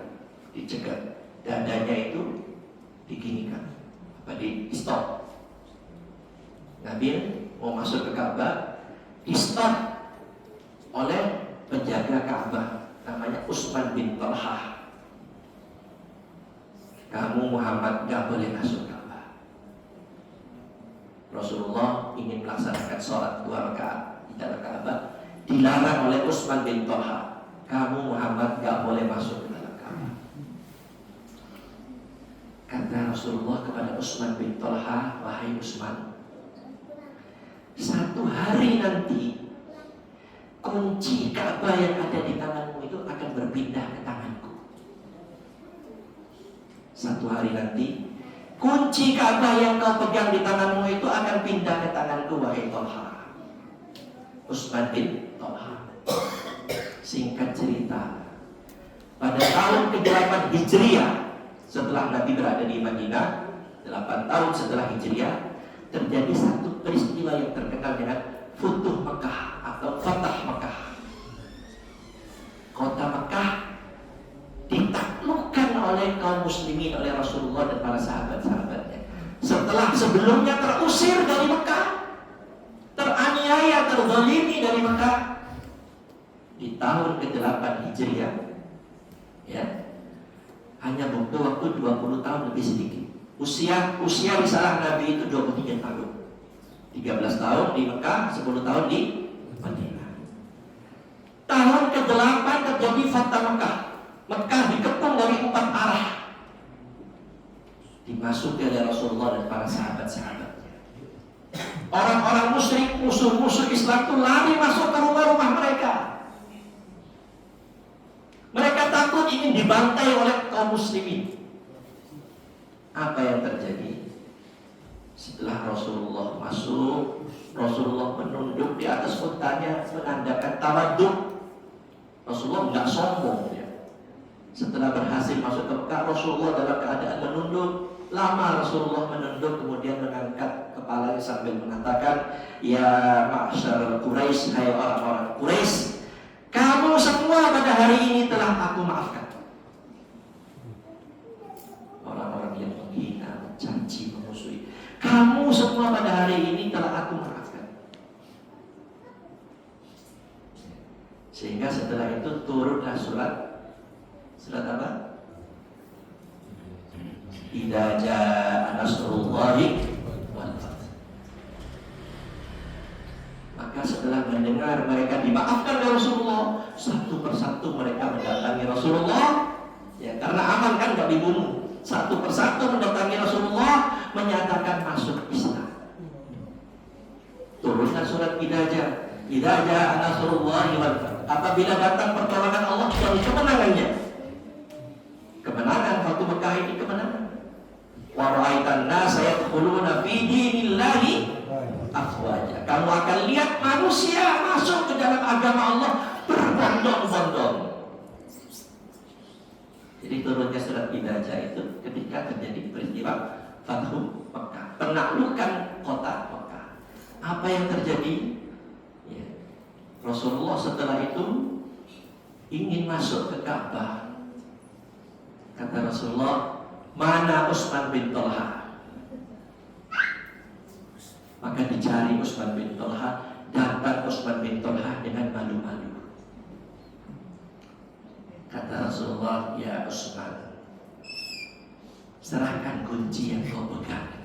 dicegat, dadanya itu diginikan, di stop. Nabi mau masuk ke Ka'bah, di stop oleh penjaga Ka'bah, namanya Utsman bin Talhah. Kamu Muhammad gak boleh masuk Ka'bah. Rasulullah ingin melaksanakan sholat 2 rakaat di dalam Ka'bah, dilarang oleh Utsman bin Talhah. Kamu Muhammad gak boleh masuk ke dalam Ka'bah. Kata Rasulullah kepada Utsman bin Talhah, wahai Utsman, satu hari nanti kunci Ka'bah yang ada di tanganmu itu akan berpindah ke tanganku. Satu hari nanti kunci Ka'bah yang kau pegang di tanganmu itu akan pindah ke tanganku, wahai Talha. Utsman bin Talha. Singkat cerita, pada tahun ke-8 Hijriah, setelah Nabi berada di Madinah, 8 tahun setelah Hijriah, terjadi satu peristiwa yang terkenal dengan Futuh Mekah atau Fatah Mekah. Kota Mekah ditaklukkan oleh kaum muslimin, oleh Rasulullah dan para sahabat-sahabatnya. Setelah sebelumnya terusir dari Mekah, terancam terzalimi dari Mekah di tahun ke-8 Hijriah, ya, hanya butuh waktu 20 tahun lebih sedikit. Usia risalah Nabi itu 23 tahun. 13 tahun di Mekah, 10 tahun di Madinah. Tahun ke-8 terjadi Fatah Mekah. Mekah dikepung dari 4 arah, dimasuki oleh Rasulullah dan para sahabat-sahabatnya. Orang-orang musyrik, musuh-musuh Islam itu lari masuk ke rumah-rumah mereka. Mereka takut ingin dibantai oleh kaum muslimin. Apa yang terjadi? Setelah Rasulullah masuk, Rasulullah menunduk di atas untanya menandakan tawaduk. Rasulullah nggak sombong ya. Setelah berhasil masuk ke Mekah, Rasulullah dalam keadaan menunduk. Lama Rasulullah menunduk, kemudian mengangkat kepalanya sambil mengatakan, "Ya ma'syar Quraisy, hai orang-orang Quraisy, kamu semua pada hari ini telah aku maafkan." Orang-orang yang menghina, mencaci, memusuhi, kamu semua pada hari ini telah aku maafkan. Sehingga setelah itu turunlah surat apa? Idza jaa nasrullahi wal fath. Maka setelah mendengar mereka dimaafkan oleh Rasulullah, satu persatu mereka mendatangi Rasulullah, ya, karena aman kan, nggak dibunuh. Satu persatu mendatangi Rasulullah, menyatakan masuk Islam. Turunlah surat idza jaa nasrullahi wal fath. Apabila datang pertolongan Allah dan kemenangannya. Kemenangan waktu Mekah ini kemenangan. Wa ra'aitan nasa yadkhuluna fi dinillahi afwaja. Kamu akan lihat manusia masuk ke dalam agama Allah berbondong-bondong. Jadi turunnya surat Idza itu ketika terjadi peristiwa Fathu Mekah, penaklukan kota Mekah. Apa yang terjadi? Ya. Rasulullah setelah itu ingin masuk ke Ka'bah. Kata Rasulullah, "Mana Utsman bin Talha?" Maka dicari Utsman bin Talha. Datang Utsman bin Talha dengan malu-malu. Kata Rasulullah, "Ya Utsman, serahkan kunci yang kau pegang."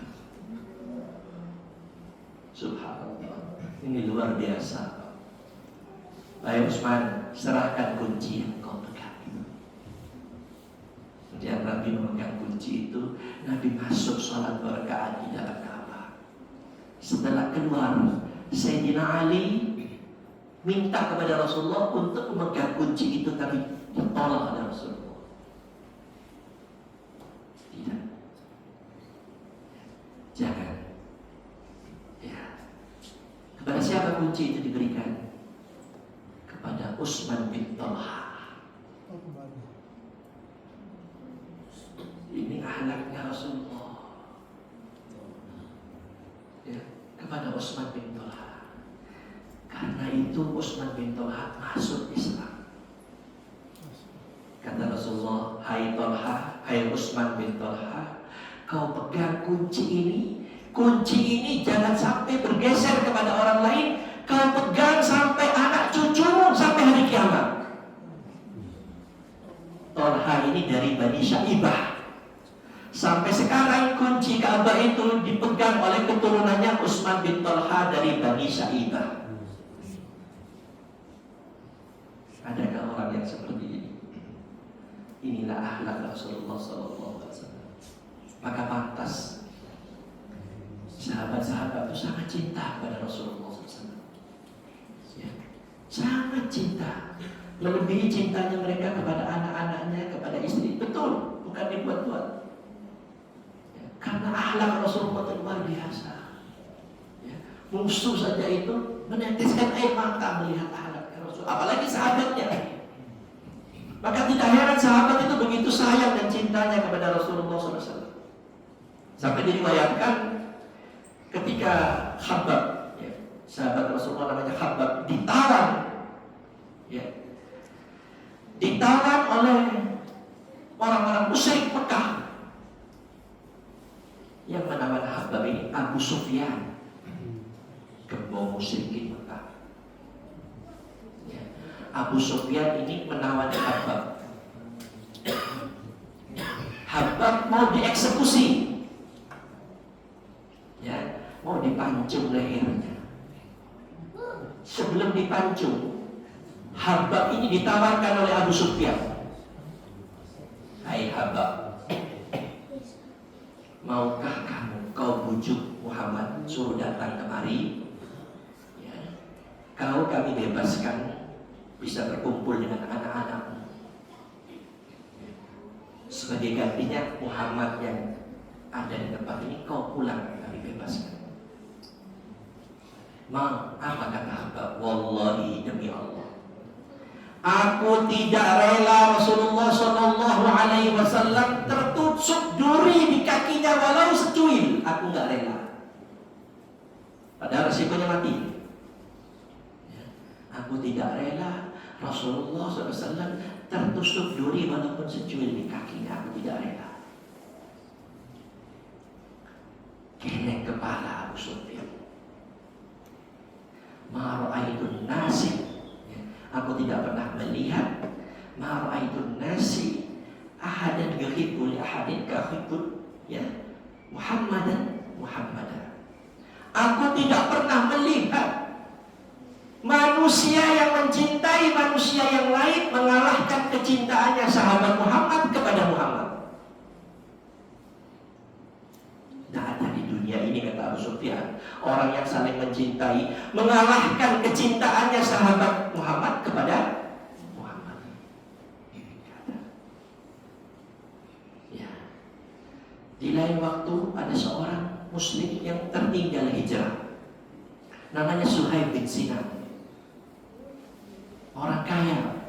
Subhanallah, ini luar biasa. Baik Utsman, serahkan kunci yang kau pegang. Kemudian Nabi memegang kunci itu. Nabi masuk sholat berka'at di dalam Ka'bah. Setelah keluar, Sayyidina Ali minta kepada Rasulullah untuk memegang kunci itu, tapi ditolak oleh Rasulullah. Tidak, jangan. Ya. Kepada siapa kunci itu diberikan? Kepada Utsman bin Talha. Ini akhlaknya Rasulullah, ya, kepada Utsman bin Talha. Karena itu Utsman bin Talha masuk Islam. Kata Rasulullah, "Hai Talha, hai Utsman bin Talha, kau pegang kunci ini. Kunci ini jangan sampai bergeser kepada orang lain. Kau pegang sampai anak cucumu sampai hari kiamat." Talha ini dari Bani Syaibah. Sampai sekarang kunci Ka'bah itu dipegang oleh keturunannya Utsman bin Talha dari Bani Syaibah. Adakah orang yang seperti ini? Inilah akhlak Rasulullah SAW. Maka pantas sahabat-sahabat itu sangat cinta pada Rasulullah SAW. Ya, sangat cinta, melebihi cintanya mereka kepada anak-anaknya, kepada istri. Betul, bukan dibuat-buat. Karena akhlak Rasulullah itu luar biasa. Ya. Musuh saja itu meneteskan air mata melihat akhlak Rasul, apalagi sahabatnya. Maka tidak heran sahabat itu begitu sayang dan cintanya kepada Rasulullah SAW. Sampai diriwayatkan ketika Khabbab, ya, sahabat Rasulullah namanya Khabbab, ditawan, ya, ditawan oleh orang-orang musyrik Mekah. Yang menawan Khabbab ini Abu Sufyan, gembong musyrikin Mekah. Abu Sufyan ini menawar Habab. Habab mau dieksekusi, ya, mau dipancung lehernya. Sebelum dipancung, Habab ini ditawarkan oleh Abu Sufyan. Hai Habab, maukah kau bujuk Muhammad suruh datang kemari? Ya. Kau kami bebaskan, bisa berkumpul dengan anak-anakmu. Sebagai gantinya Muhammad yang ada di tempat ini kau pulang, kami bebaskan. Apa kata Habab? Wallahi, demi Allah, aku tidak rela Rasulullah SAW tertusuk duri di kakinya walau secuil. Aku nggak rela. Padahal resikonya mati. Aku tidak rela Rasulullah SAW tertusuk duri walaupun secuil di kakinya. Aku tidak rela. Geleng kepala Abu Sufyan. Ma ra'aitun nasi, aku tidak pernah melihat ma ra'aitun nasi ahadan yuhibbu li ahadin ka hubbu ya Muhammadan. Aku tidak pernah melihat manusia yang mencintai manusia yang lain mengalahkan kecintaannya sahabat Muhammad kepada Muhammad. Tidak ada di dunia ini, kata Abu Sufyan, orang yang saling mencintai mengalahkan kecintaannya sahabat Muhammad kepada Muhammad. Ya. Di lain waktu ada seorang Muslim yang tertinggal hijrah, namanya Suhaib bin Sinan. Orang kaya,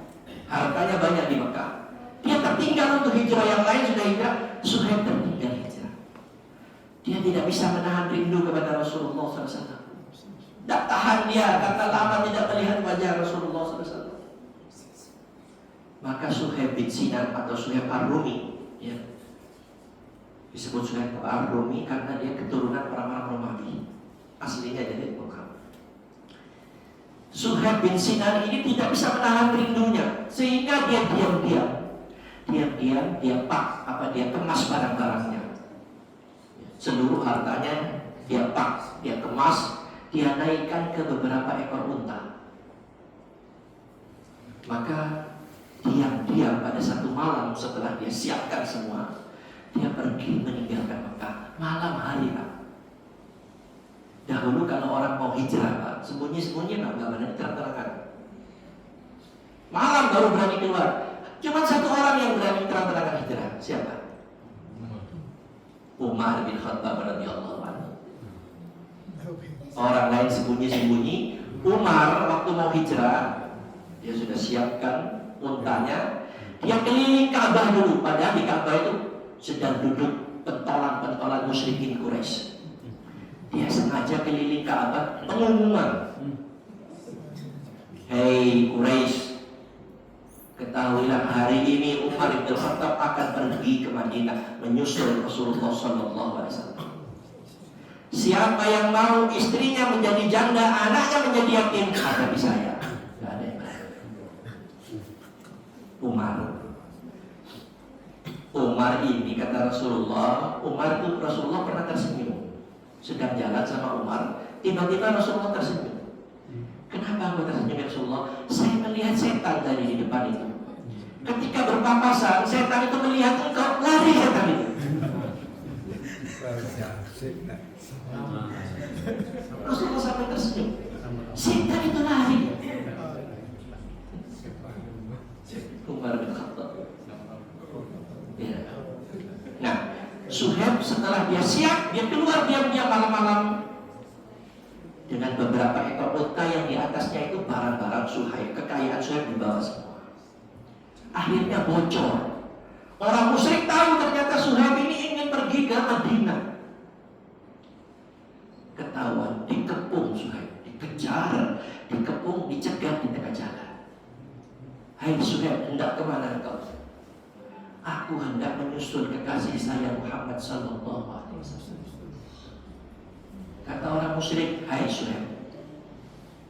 hartanya banyak di Mekah. Dia tertinggal untuk hijrah, yang lain sudah hijrah, Suhaib tertinggal hijrah. Dia tidak bisa menahan rindu kepada Rasulullah SAW. Tidak tahan dia, karena lama tidak melihat wajah Rasulullah SAW. Maka Suhaib bin Sinan atau Suhaib Ar-Rumi, ya, disebut Suhaib Ar-Rumi karena dia keturunan orang-orang Romawi. Aslinya dari Mekah. Suhaib bin Sinan ini tidak bisa menahan rindunya, sehingga dia diam-diam dia kemas barang-barangnya. Seluruh hartanya dia kemas, dia naikkan ke beberapa ekor unta. Maka diam-diam pada satu malam setelah dia siapkan semua, dia pergi meninggalkan Mekah malam hari, Pak. Dahulu kalau orang mau hijrah, Pak, sembunyi-sembunyi, Pak, nggak berani terang-terangan. Malam baru berani keluar. Cuma satu orang yang berani terang-terangan hijrah. Siapa? Umar bin Khattab radhiyallahu anhu. Orang lain sembunyi-sembunyi. Umar waktu mau hijrah, dia sudah siapkan untanya. Dia keliling Ka'bah dulu. Padahal di Ka'bah itu sedang duduk pentolan-pentolan musyrikin Quraisy. Dia sengaja keliling Ka'bah pengumuman. Hei Quraisy, ketahuilah hari ini Umar bin Khattab akan pergi ke Madinah menyusul Rasulullah SAW. Siapa yang mau istrinya menjadi janda, anaknya menjadi yatim, hadapi saya. Gak ada yang lain. Umar ini kata Rasulullah, Rasulullah pernah tersenyum. Sedang jalan sama Umar, tiba-tiba Rasulullah tersenyum. Kenapa aku tersenyum ya Rasulullah? Saya melihat setan tadi di depan itu. Ketika berpapasan, setan itu melihat engkau, lari setan itu. Rasulullah sampai tersenyum. Setan itu lari. Umar bin Khattab. Ya. Nah, Suhaib setelah dia siap, dia keluar diam-diam malam-malam dengan beberapa ekor unta yang di atasnya itu barang-barang Suhaib, kekayaan Suhaib dibawa semua. Akhirnya bocor. Orang musyrik tahu ternyata Suhaib ini ingin pergi ke Madinah. Ketahuan, dikepung Suhaib, dikejar, dikepung, dicegat di tengah jalan. Hai Suhaib, hendak kemana engkau? Aku hendak menyusul kekasih saya Muhammad sallallahu alaihi wasallam. Kata orang musyrik, hai Suhaib,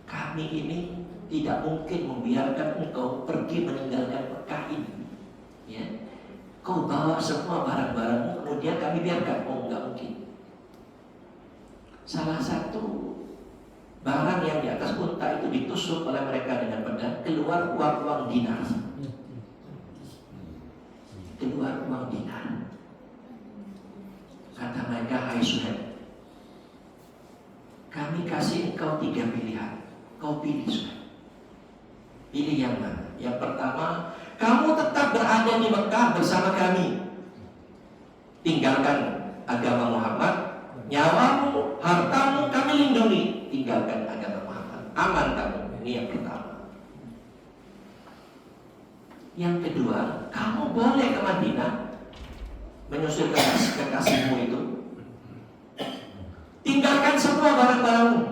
kami ini tidak mungkin membiarkan engkau pergi meninggalkan Mekah ini. Ya, kau bawa semua barang-barangmu, kemudian kami biarkan. Oh, enggak mungkin. Salah satu barang yang di atas unta itu ditusuk oleh mereka dengan pedang, keluar uang dinar. Keluar uang dinar. Kata mereka, hai Suhaib, kami kasih engkau 3 pilihan. Kau pilih, Suhaib. Pilih yang mana? Yang pertama, kamu tetap berada di Mekah bersama kami, tinggalkan agama Muhammad, nyawamu, hartamu kami lindungi, tinggalkan agama Muhammad, aman kamu. Ini yang pertama. Yang kedua, kamu boleh ke Madinah menyusul kekasihmu itu, tinggalkan semua barang-barangmu,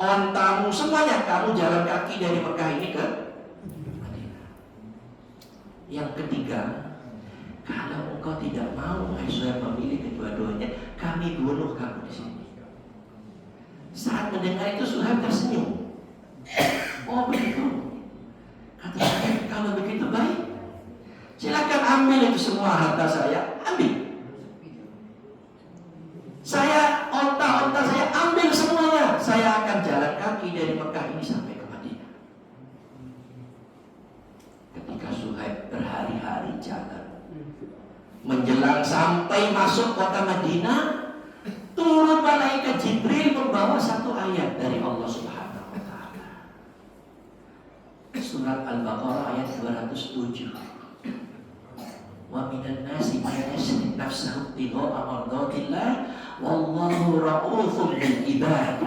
ontamu, semuanya, kamu jalan kaki dari Mekah ini ke Madinah. Yang ketiga, kalau engkau tidak mau Aisyah memilih kedua-duanya, kami bunuh kamu di sini. Saat mendengar itu Suhaib tersenyum. Oh begitu. Kata saya, kalau begitu baik, silakan ambil itu semua harta saya, ambil. Saya, onta-onta saya, ambil semuanya. Saya akan jalan kaki dari Mekah ini sampai ke Madinah. Ketika Suhaib berhari-hari jalan, menjelang sampai masuk kota Madinah, turun malaikat Jibril membawa satu ayat dari Allah Subhanahu wa Ta'ala. Surat Al-Baqarah ayat 207. Wa minan nasi may yashri nafsahu ibtigha'a mardatillah wallahu ra'ufun bil ibad.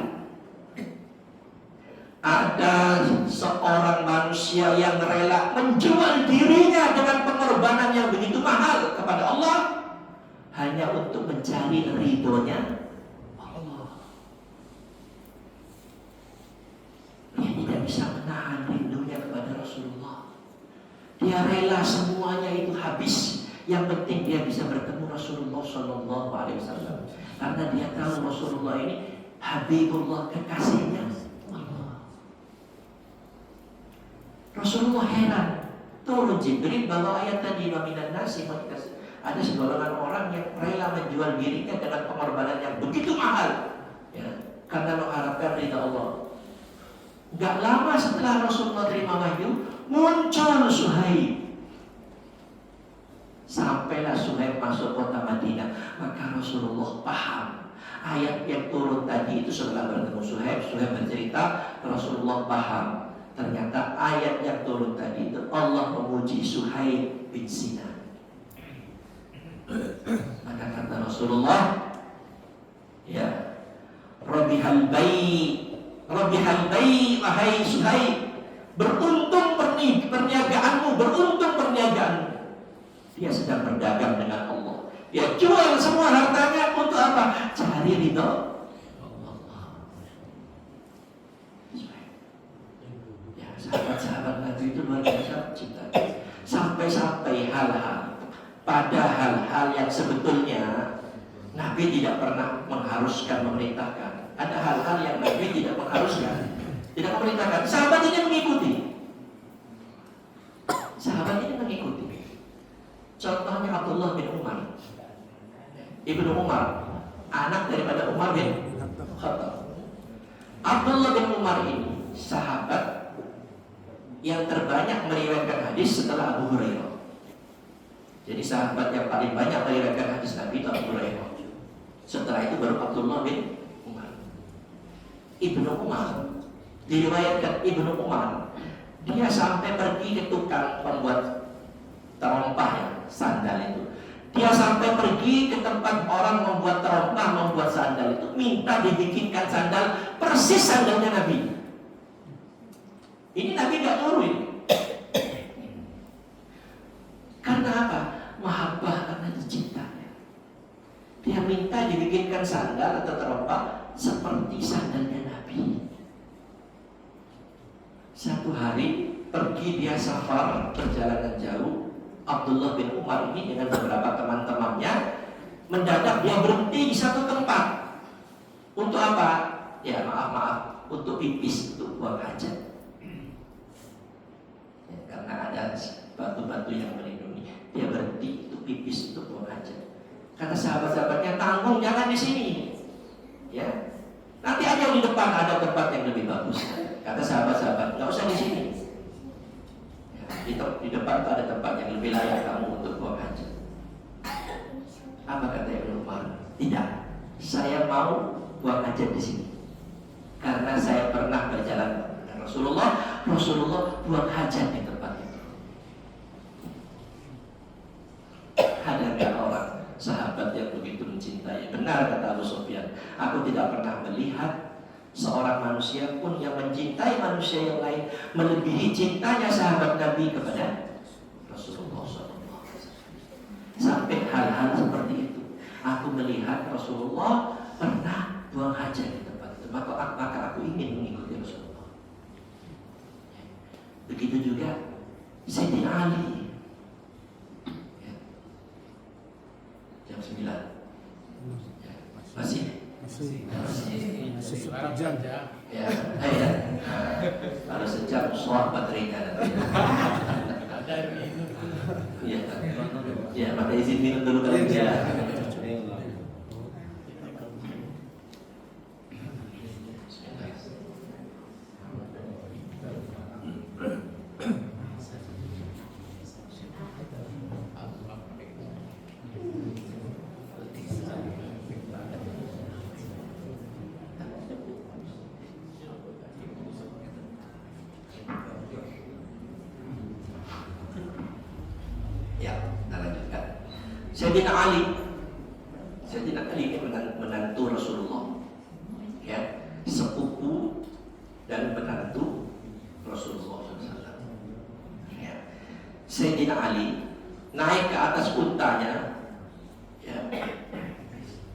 Ada seorang manusia yang rela menjual dirinya dengan pengorbanan yang begitu mahal kepada Allah hanya untuk mencari ridhonya Allah. Dia tidak bisa menahan rindunya kepada Rasulullah. Dia rela semuanya itu habis. Yang penting dia bisa bertemu Rasulullah Sallallahu Alaihi Wasallam, karena dia tahu Rasulullah ini Habibullah, kekasihnya Allah. Rasulullah heran. Turun Jibril bawa ayat tadi, wa minan nasi, ada segolongan orang yang rela menjual dirinya dengan pengorbanan yang begitu mahal, ya, karena mengharapkan ridha Allah. Gak lama setelah Rasulullah terima wahyu, muncul Suhaib. Sampailah Suhaib masuk kota Madinah, maka Rasulullah paham ayat yang turun tadi itu. Setelah bertemu Suhaib, Suhaib bercerita, Rasulullah paham ternyata ayat yang turun tadi itu Allah memuji Suhaib bin Sinan. Maka kata Rasulullah, ya, Rabihal bayi, wahai Suhaib, beruntung perniagaanmu, beruntung perniagaanmu. Dia sedang berdagang dengan Allah. Dia jual semua hartanya untuk apa? Cari ridho Allah. Ya, sahabat-sahabat Nabi itu luar biasa cinta. Sampai-sampai pada hal-hal yang sebetulnya Nabi tidak pernah mengharuskan, memerintahkan. Ada hal-hal yang Nabi tidak mengharuskan, tidak memerintahkan. Sahabat ini mengikuti. Sahabat ini mengikuti. Contohnya Abdullah bin Umar, Ibnu Umar, anak daripada Umar bin Khattab. Abdullah bin Umar ini sahabat yang terbanyak meriwayatkan hadis setelah Abu Hurairah. Jadi sahabat yang paling banyak meriwayatkan hadis Nabi itu Abu Hurairah. Setelah itu baru Abdullah bin Umar. Ibnu Umar, diriwayatkan Ibnu Umar, dia sampai pergi ke tukang pembuat terompah, ya, sandal itu. Dia sampai pergi ke tempat orang membuat terompah, membuat sandal itu, minta dibikinkan sandal persis sandalnya Nabi. Ini Nabi gak nuruin. Karena apa? Mahabbah, karena cintanya. Dia minta dibikinkan sandal atau terompah seperti sandalnya Nabi. Satu hari pergi dia safar, perjalanan jauh. Abdullah bin Umar ini dengan beberapa teman-temannya mendadak dia berhenti di satu tempat. Untuk apa? Ya maaf, untuk pipis, untuk buang hajat. ada batu-batu yang melindungi. Dia berhenti untuk pipis, untuk buang hajat. Kata sahabat-sahabatnya, tanggung jangan di sini. Ya, nanti aja di depan ada tempat yang lebih bagus. Kata sahabat-sahabat, nggak usah di sini. Ya, di depan ada tempat yang lebih layak kamu untuk buang hajat. Apa kata Ibnu Umar? Tidak, saya mau buang hajat di sini. Karena saya pernah berjalan dengan Rasulullah buang hajat di tempat itu. Ada nggak orang sahabat yang begitu mencintai? Benar kata Abu Sufyan, aku tidak pernah melihat seorang manusia pun yang mencintai manusia yang lain melebihi cintanya sahabat Nabi kepada Rasulullah SAW. Sampai hal-hal seperti itu, aku melihat Rasulullah pernah buang hajat di tempat itu, maka aku ingin mengikuti Rasulullah. Begitu juga Sayyidina Ali. Ya. Jam 9 ya. Masih sejam ya. Ya, kalau sejam soal baterainya nanti. Ada minum. Iya, ya, maka izin minum dulu kalau ya. Sayyidina Ali ini menantu Rasulullah, ya, sepupu dan menantu Rasulullah SAW. Ya. Sayyidina Ali naik ke atas untanya, ya.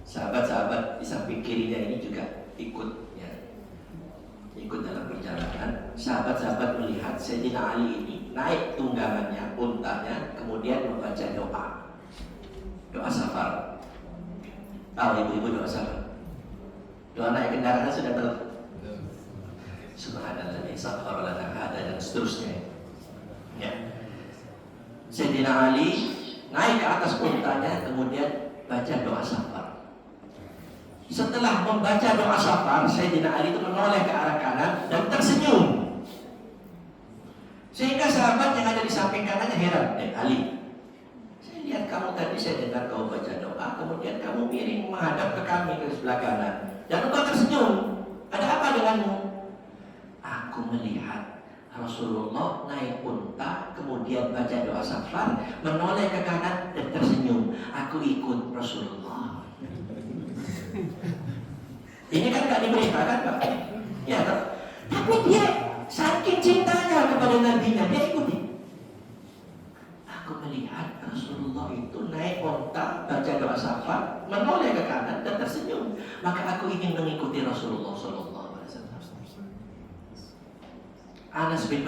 Sahabat-sahabat di samping kirinya ini juga ikut, ya, ikut dalam perjalanan. Sahabat-sahabat melihat Sayyidina Ali ini naik tunggangannya, untanya, kemudian membaca doa safar. Tahu ibu-ibu doa safar? Doa naik kendaraan sudah tahu? Subhanallah, safar lana hada dan seterusnya. Ya. Sayyidina Ali naik ke atas untanya, kemudian baca doa safar. Setelah membaca doa safar, Sayyidina Ali itu menoleh ke arah kanan dan tersenyum. Sehingga sahabat yang ada di samping kanannya heran, Ali, lihat kamu tadi saya dengar kau baca doa, kemudian kamu miring menghadap ke kami ke sebelah kanan, dan engkau tersenyum. Ada apa denganmu? Aku melihat Rasulullah naik unta, kemudian baca doa safar, menoleh ke kanan dan tersenyum. Aku ikut Rasulullah. Ini kan gak diberitakan, Pak? Ya, tapi dia saking cintanya kepada Nabi-Nya, dia ikuti. Aku melihat Rasulullah itu naik onta, baca doa safar, menoleh ke kanan dan tersenyum. Maka aku ingin mengikuti Rasulullah SAW. Anas bin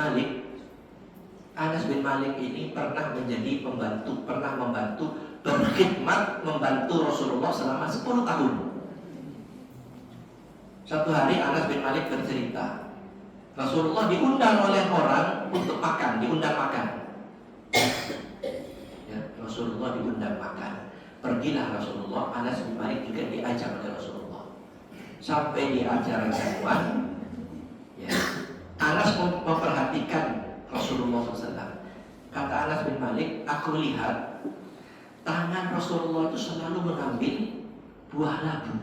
Malik ini pernah menjadi pembantu, pernah membantu berkhidmat membantu Rasulullah selama 10 tahun. Satu hari Anas bin Malik bercerita, Rasulullah diundang oleh orang untuk makan, diundang makan. Rasulullah diundang makan. Pergilah Rasulullah, Anas bin Malik juga diajak oleh Rasulullah. Sampai di acara jamuan, ya, Anas memperhatikan Rasulullah SAW. Kata Anas bin Malik, aku lihat tangan Rasulullah itu selalu mengambil buah labu.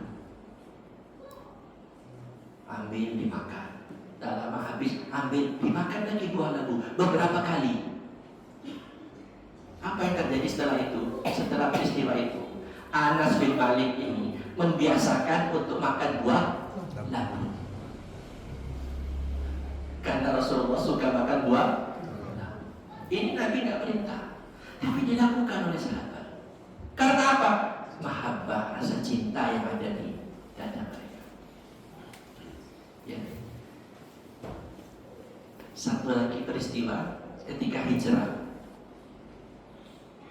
Ambil dimakan. Tak lama habis, ambil dimakan lagi buah labu beberapa kali. Apa yang terjadi setelah itu? Setelah peristiwa itu, Anas bin Malik ini membiasakan untuk makan buah labu. Karena Rasulullah suka makan buah labu. Ini Nabi nggak perintah, tapi dilakukan oleh sahabat. Karena apa? Mahabbah, rasa cinta yang ada di dada mereka. Ya. Satu lagi peristiwa ketika hijrah.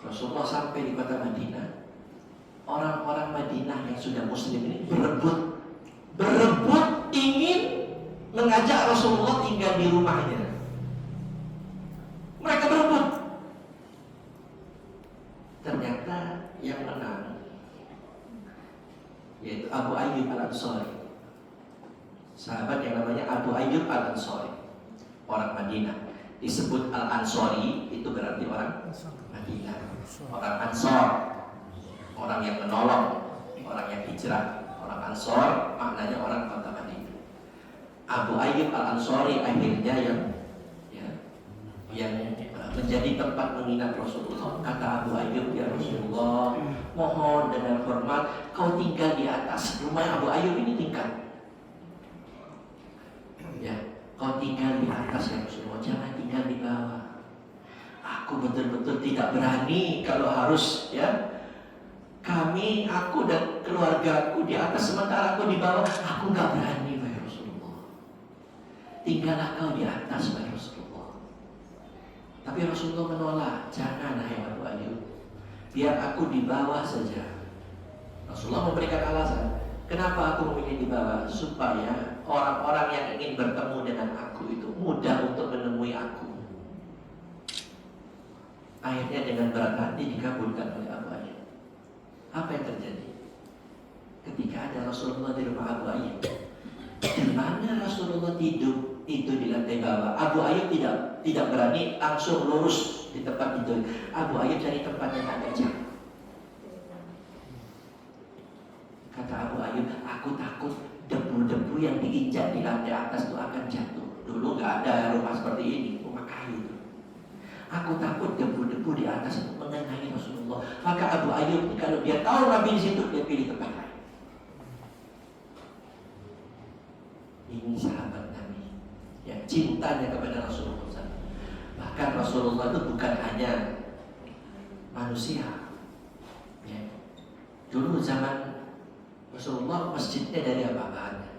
Rasulullah sampai di kota Madinah. Orang-orang Madinah yang sudah muslim ini berebut ingin mengajak Rasulullah tinggal di rumahnya. Mereka berebut ternyata yang menang yaitu Abu Ayyub Al-Ansari. Sahabat yang namanya Abu Ayyub Al-Ansari, orang Madinah. Disebut Al-Ansari itu berarti orang Madinah, orang Ansor, orang yang menolong, orang yang hijrah. Orang Ansor maknanya orang kota Madinah. Abu Ayyub Al-Ansari akhirnya yang menjadi tempat menginap Rasulullah. Kata Abu Ayyub, ya Rasulullah, mohon dengan hormat kau tinggal di atas. Rumah Abu Ayyub ini tingkat. Ya, kau tinggal di atas ya Rasulullah, jangan tinggal di bawah. Aku betul-betul tidak berani kalau harus aku dan keluargaku di atas sementara aku di bawah. Aku nggak berani, wahai Rasulullah. Tinggallah kau di atas, wahai Rasulullah. Tapi Rasulullah menolak, jangan hai Abu Ayyub, biar aku di bawah saja. Rasulullah memberikan alasan, kenapa aku memilih di bawah? Supaya orang-orang yang ingin bertemu dengan aku itu mudah untuk menemui aku. Akhirnya dengan berat hati dikabulkan oleh Abu Ayyub. Apa yang terjadi? Ketika ada Rasulullah di rumah Abu Ayyub, di mana Rasulullah tidur itu di lantai bawah. Abu Ayyub tidak berani langsung lurus di tempat tidur. Abu Ayyub cari tempat yang agak jauh. Kata Abu Ayyub, aku takut debu-debu yang diinjak di lantai atas itu akan jatuh. Dulu nggak ada rumah seperti ini, rumah kayu itu. Aku takut debu-debu di atas itu mengenai Rasulullah. Maka Abu Ayyub kalau dia tahu Nabi di situ, dia pilih tempat lain. Ini sahabat Nabi yang cintanya kepada Rasulullah. Bahkan Rasulullah itu bukan hanya manusia. Dulu zaman Rasulullah masjidnya dari apa bahannya?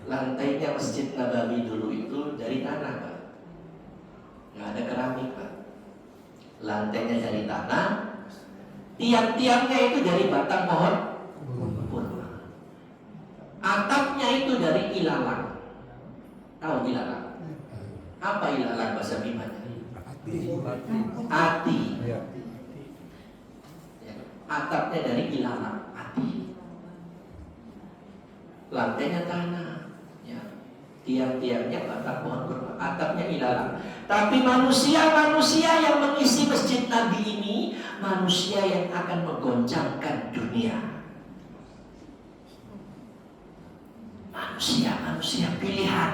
Lantainya Masjid Nabawi dulu itu dari tanah, Pak. Nggak ada keramik, Pak. Lantainya dari tanah, tiang-tiangnya itu dari batang pohon kurma. Atapnya itu dari ilalang. Tahu ilalang? Apa ilalang bahasa Bimanya? Ati. Atapnya dari ilalang, ati. Lantainya tanah, tiang-tiangnya batang pohon kurma, atapnya ilalang. Tapi manusia-manusia yang mengisi masjid Nabi ini, manusia yang akan menggoncangkan dunia. Manusia pilihan.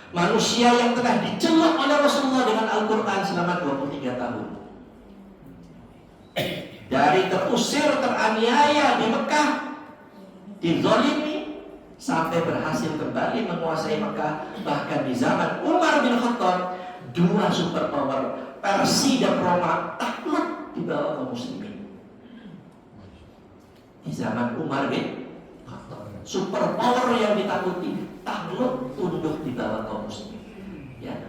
Manusia yang telah diceluk oleh Rasulullah dengan Al-Quran selama 23 tahun. Dari terusir, teraniaya di Mekah, dizalimi, sampai berhasil kembali menguasai Mekah. Bahkan di zaman Umar bin Khattab, dua superpower Persia dan Roma takluk di bawah kaum muslimin. Di zaman Umar bin Khattab, superpower yang ditakuti takluk, tunduk di bawah kaum muslimin.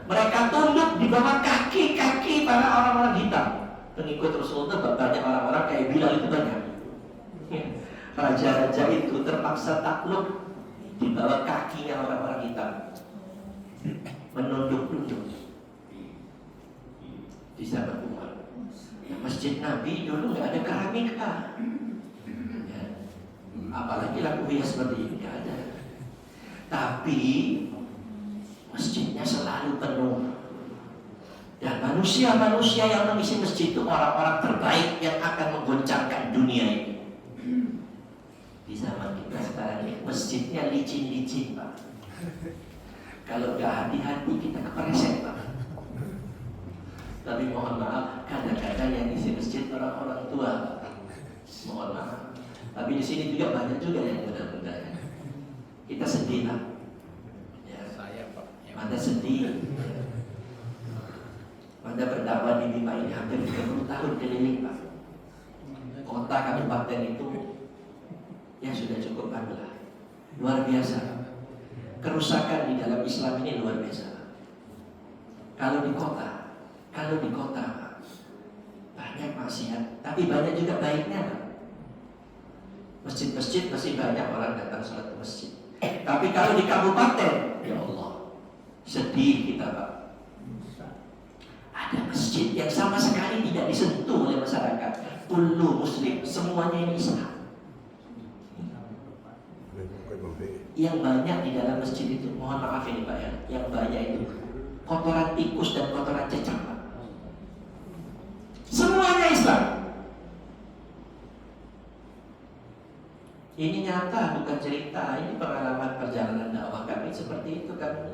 Mereka tunduk di bawah kaki-kaki para orang-orang hitam. Pengikut Rasulullah banyak orang-orang kayak Bilal itu banyak. Raja-raja itu terpaksa takluk di bawah kakinya orang-orang hitam, menunduk-nunduk di zaman Umar. Masjid Nabi dulu nggak ada keramika, apalagi lampu hias seperti ini nggak ada. Tapi masjidnya selalu penuh. Dan manusia-manusia yang mengisi masjid itu orang-orang terbaik yang akan menggoncangkan dunia ini. Di zaman kita sekarang ini masjidnya licin-licin, Pak. Kalau nggak hati-hati kita kepleset, Pak. Tapi mohon maaf, kadang-kadang yang isi masjid orang-orang tua, Pak. Mohon maaf. Tapi di sini juga banyak juga yang muda-muda. Kita sedih, Pak. Saya, Pak. Anda sedih. Anda berdakwah di Bima ini hampir 30 tahun keliling, Pak. Kota kabupaten itu sudah cukup lah. Luar biasa. Kerusakan di dalam Islam ini luar biasa. Kalau di kota banyak maksiat, tapi banyak juga baiknya, Pak. Masjid-masjid masih banyak orang datang sholat ke masjid. Tapi kalau di kabupaten, ya Allah, sedih kita, Pak. Ada masjid yang sama sekali tidak disentuh oleh masyarakat. Kullu muslim, semuanya ini Islam. Yang banyak di dalam masjid itu, mohon maaf ini Pak ya, yang banyak itu kotoran tikus dan kotoran cecak Pak. Semuanya Islam. Ini nyata, bukan cerita. Ini pengalaman perjalanan dakwah kami seperti itu kan.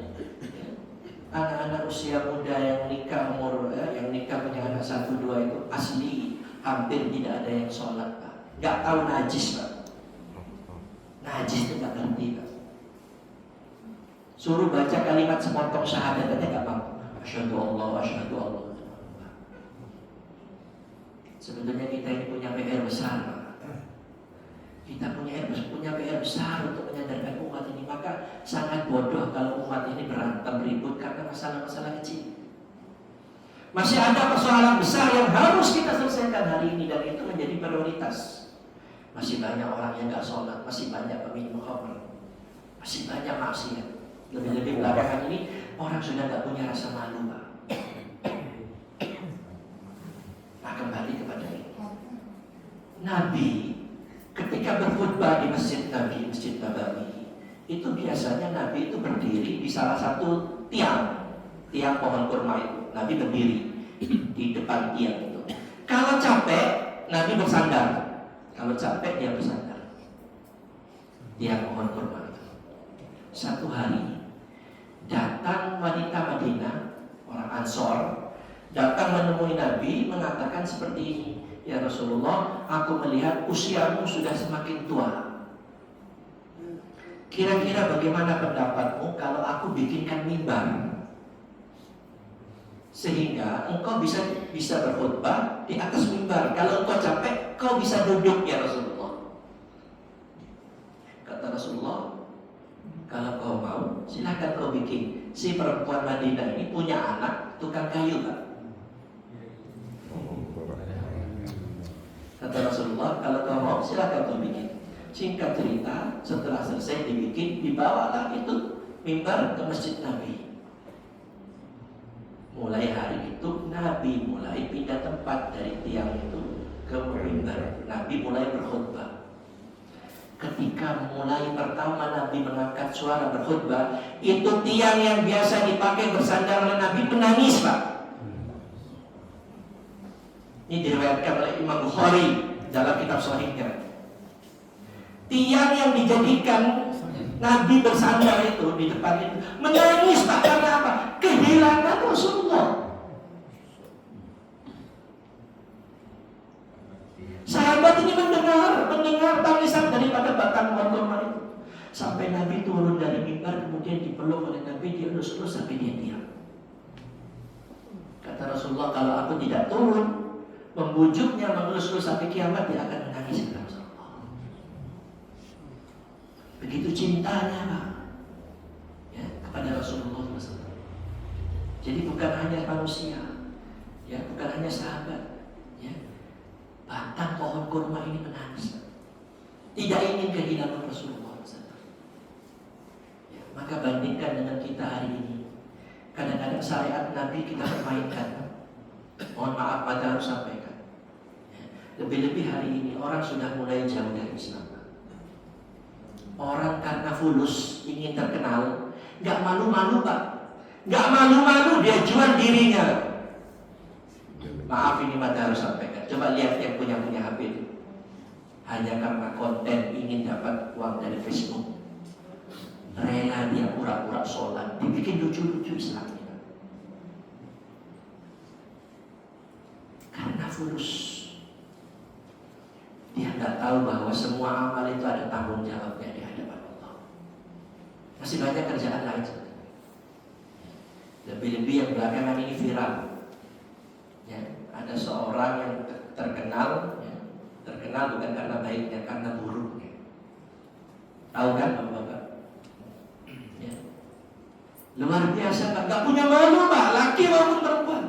Anak-anak usia muda yang nikah yang nikah punya anak 1-2 itu asli hampir tidak ada yang sholat Pak. Gak tahu najis Pak. Najis itu gak ngerti Pak. Suruh baca kalimat sepotong syahadat aja gak mampu. Asyhadu Allah, asyhadu Allah. Sebetulnya kita ini punya PR besar Pak. Kita punya PR besar untuk menyadarkan umat ini. Maka sangat bodoh kalau umat ini berantem ribut karena masalah-masalah kecil. Masih ada persoalan besar yang harus kita selesaikan hari ini, dan itu menjadi prioritas. Masih banyak orang yang gak sholat, masih banyak peminum khamr, masih banyak maksiat. Lebih-lebih belakangan ini orang sudah gak punya rasa malu Pak. Nah, kembali kepada ini. Nabi ketika berkhutbah di Masjid Nabi, Masjid Nabawi, itu biasanya Nabi itu berdiri di salah satu tiang pohon kurma itu. Nabi berdiri di depan tiang itu. Kalau capek, Nabi bersandar. Kalau capek dia bersandar. Tiang pohon kurma itu. Satu hari datang wanita Madinah, orang Ansor, datang menemui Nabi mengatakan seperti ini. Ya Rasulullah, aku melihat usiamu sudah semakin tua. Kira-kira bagaimana pendapatmu kalau aku bikinkan mimbar, sehingga engkau bisa berkhutbah di atas mimbar. Kalau engkau capek, kau bisa duduk ya Rasulullah. Kata Rasulullah, kalau kau mau, silakan kau bikin. Si perempuan Madinah ini punya anak tukang kayu Pak. Kata Rasulullah, kalau kau mau silakan kau bikin. Singkat cerita, setelah selesai dibikin, dibawalah itu mimbar ke Masjid Nabi. Mulai hari itu Nabi mulai pindah tempat dari tiang itu ke mimbar. Nabi mulai berkhutbah. Ketika mulai pertama Nabi mengangkat suara berkhutbah, itu tiang yang biasa dipakai bersandar oleh Nabi menangis Pak. Ini diriwayatkan oleh Imam Bukhari dalam kitab Sahihnya. Tiang yang dijadikan Nabi bersandar itu di depan itu menangis Pak. Karena apa? Kehilangan Rasulullah. Sahabat ini mendengar tangisan daripada batang pohon kurma itu. Sampai Nabi turun dari mimbar, kemudian dipeluk oleh Nabi, dia elus-elus sampai dia diam. Kata Rasulullah, kalau aku tidak turun membujuknya, mengelus-elus sampai kiamat, dia akan menangis kepada Rasulullah. Begitu cintanya Pak, ya, kepada Rasulullah SAW. Jadi bukan hanya manusia, ya, bukan hanya sahabat, ya, batang pohon kurma ini menangis, tidak ingin kehilangan Rasulullah SAW. Ya, maka bandingkan dengan kita hari ini. Kadang-kadang syariat Nabi kita permainkan. Mohon maaf, maka harus sampaikan. Lebih-lebih hari ini orang sudah mulai jauh dari Islam. Orang karena fulus ingin terkenal, nggak malu-malu Pak, nggak malu-malu dia jual dirinya. Maaf ini maka harus sampaikan. Coba lihat yang punya HP itu, hanya karena konten ingin dapat uang dari Facebook, rela dia pura-pura sholat, dibikin lucu-lucu Islamnya. Karena fulus, dia nggak tahu bahwa semua amal itu ada tanggung jawabnya di hadapan Allah. Masih banyak kerjaan lain sebetulnya. Lebih-lebih yang belakangan ini viral, ya, ada seorang yang terkenal, ya, terkenal bukan karena baiknya, karena buruknya. Tahu kan Bapak-bapak? Ya. Luar biasa Pak, nggak punya malu Pak, laki maupun perempuan.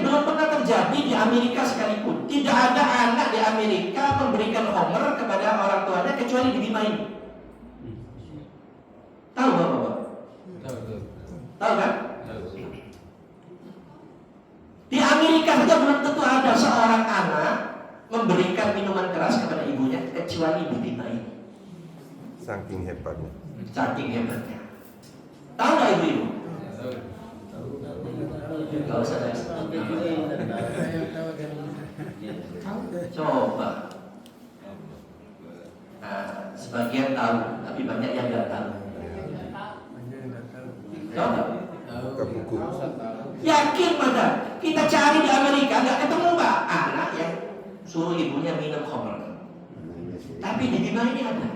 Belum pernah terjadi di Amerika sekalipun. Tidak ada anak di Amerika memberikan homer kepada orang tuanya kecuali di Bima ini. Tahu Bapak? Tahu kan? Amerika saja belum tentu ada seorang anak memberikan minuman keras kepada ibunya kecuali di Bima ini. Saking hebatnya. Saking hebatnya. Tahu nggak ibu-ibu? Gak usah saya sebut. Coba. Nah, sebagian tahu, tapi banyak yang nggak tahu. Coba. Buka buku. Yakin pada kita cari di Amerika nggak ketemu Pak anak yang suruh ibunya minum khamr. Tapi di Bima ini ada.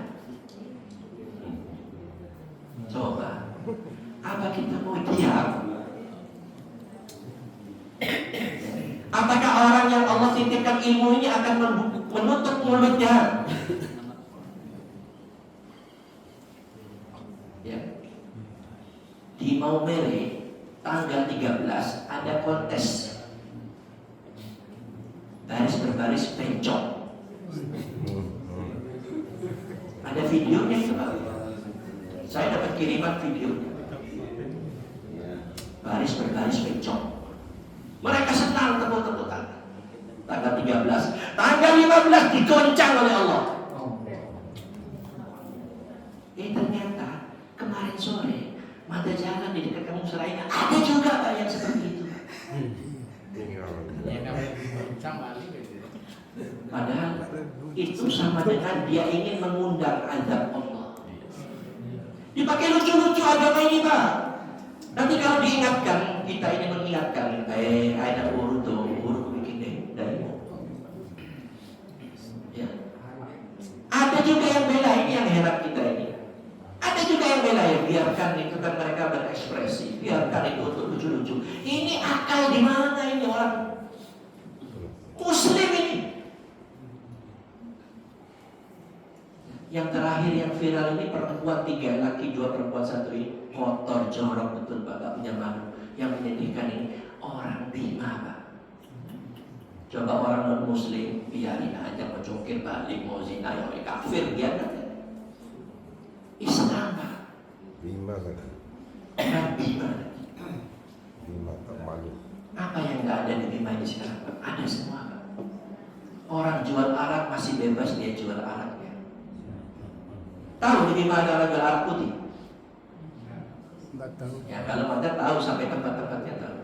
Coba. Apa kita mau diam? Apakah orang yang Allah titipkan ilmu ini akan menutup mulutnya? Ya. Di Maumere tanggal 13 ada kontes baris berbaris pencok. Ada videonya itu Pak. Saya dapat kiriman videonya. Baris berbaris pencok. Mereka senang tepuk-tepuk tangan. Tanggal 13, tanggal 15 digoncang oleh Allah. Ternyata kemarin sore mata jalan di dekat kampung Seraya ada juga Pak yang seperti itu. Padahal itu sama dengan dia ingin mengundang azab Allah. Dipakai lucu-lucu agama ini Pak. Nanti kalau diingatkan, kita ini mengingatkan, ada urut bikin dari ya. Ada juga yang bela, ini yang heran kita ini. Ada juga yang bela ya, biarkan itu kan mereka berekspresi, biarkan itu untuk lucu-lucu. Ini akal di mana ini orang Muslim ini? Yang terakhir yang viral ini perempuan 3 laki 2 perempuan 1 ini kotor jorok betul Pak, gak punya malu. Yang menyedihkan ini orang Bima Pak. Coba orang non Muslim biarin aja mau congkir balik mau zina ya kafir biarkan. Islam Pak. Bima lagi. Bima. Bima tak malu. Apa yang gak ada di Bima ini sekarang Pak? Ada semua Pak. Orang jual arak masih bebas dia jual arak. Tahu di Bima ada orang jual arak putih? Ya kalau Anda tahu sampai tempat-tempatnya tahu.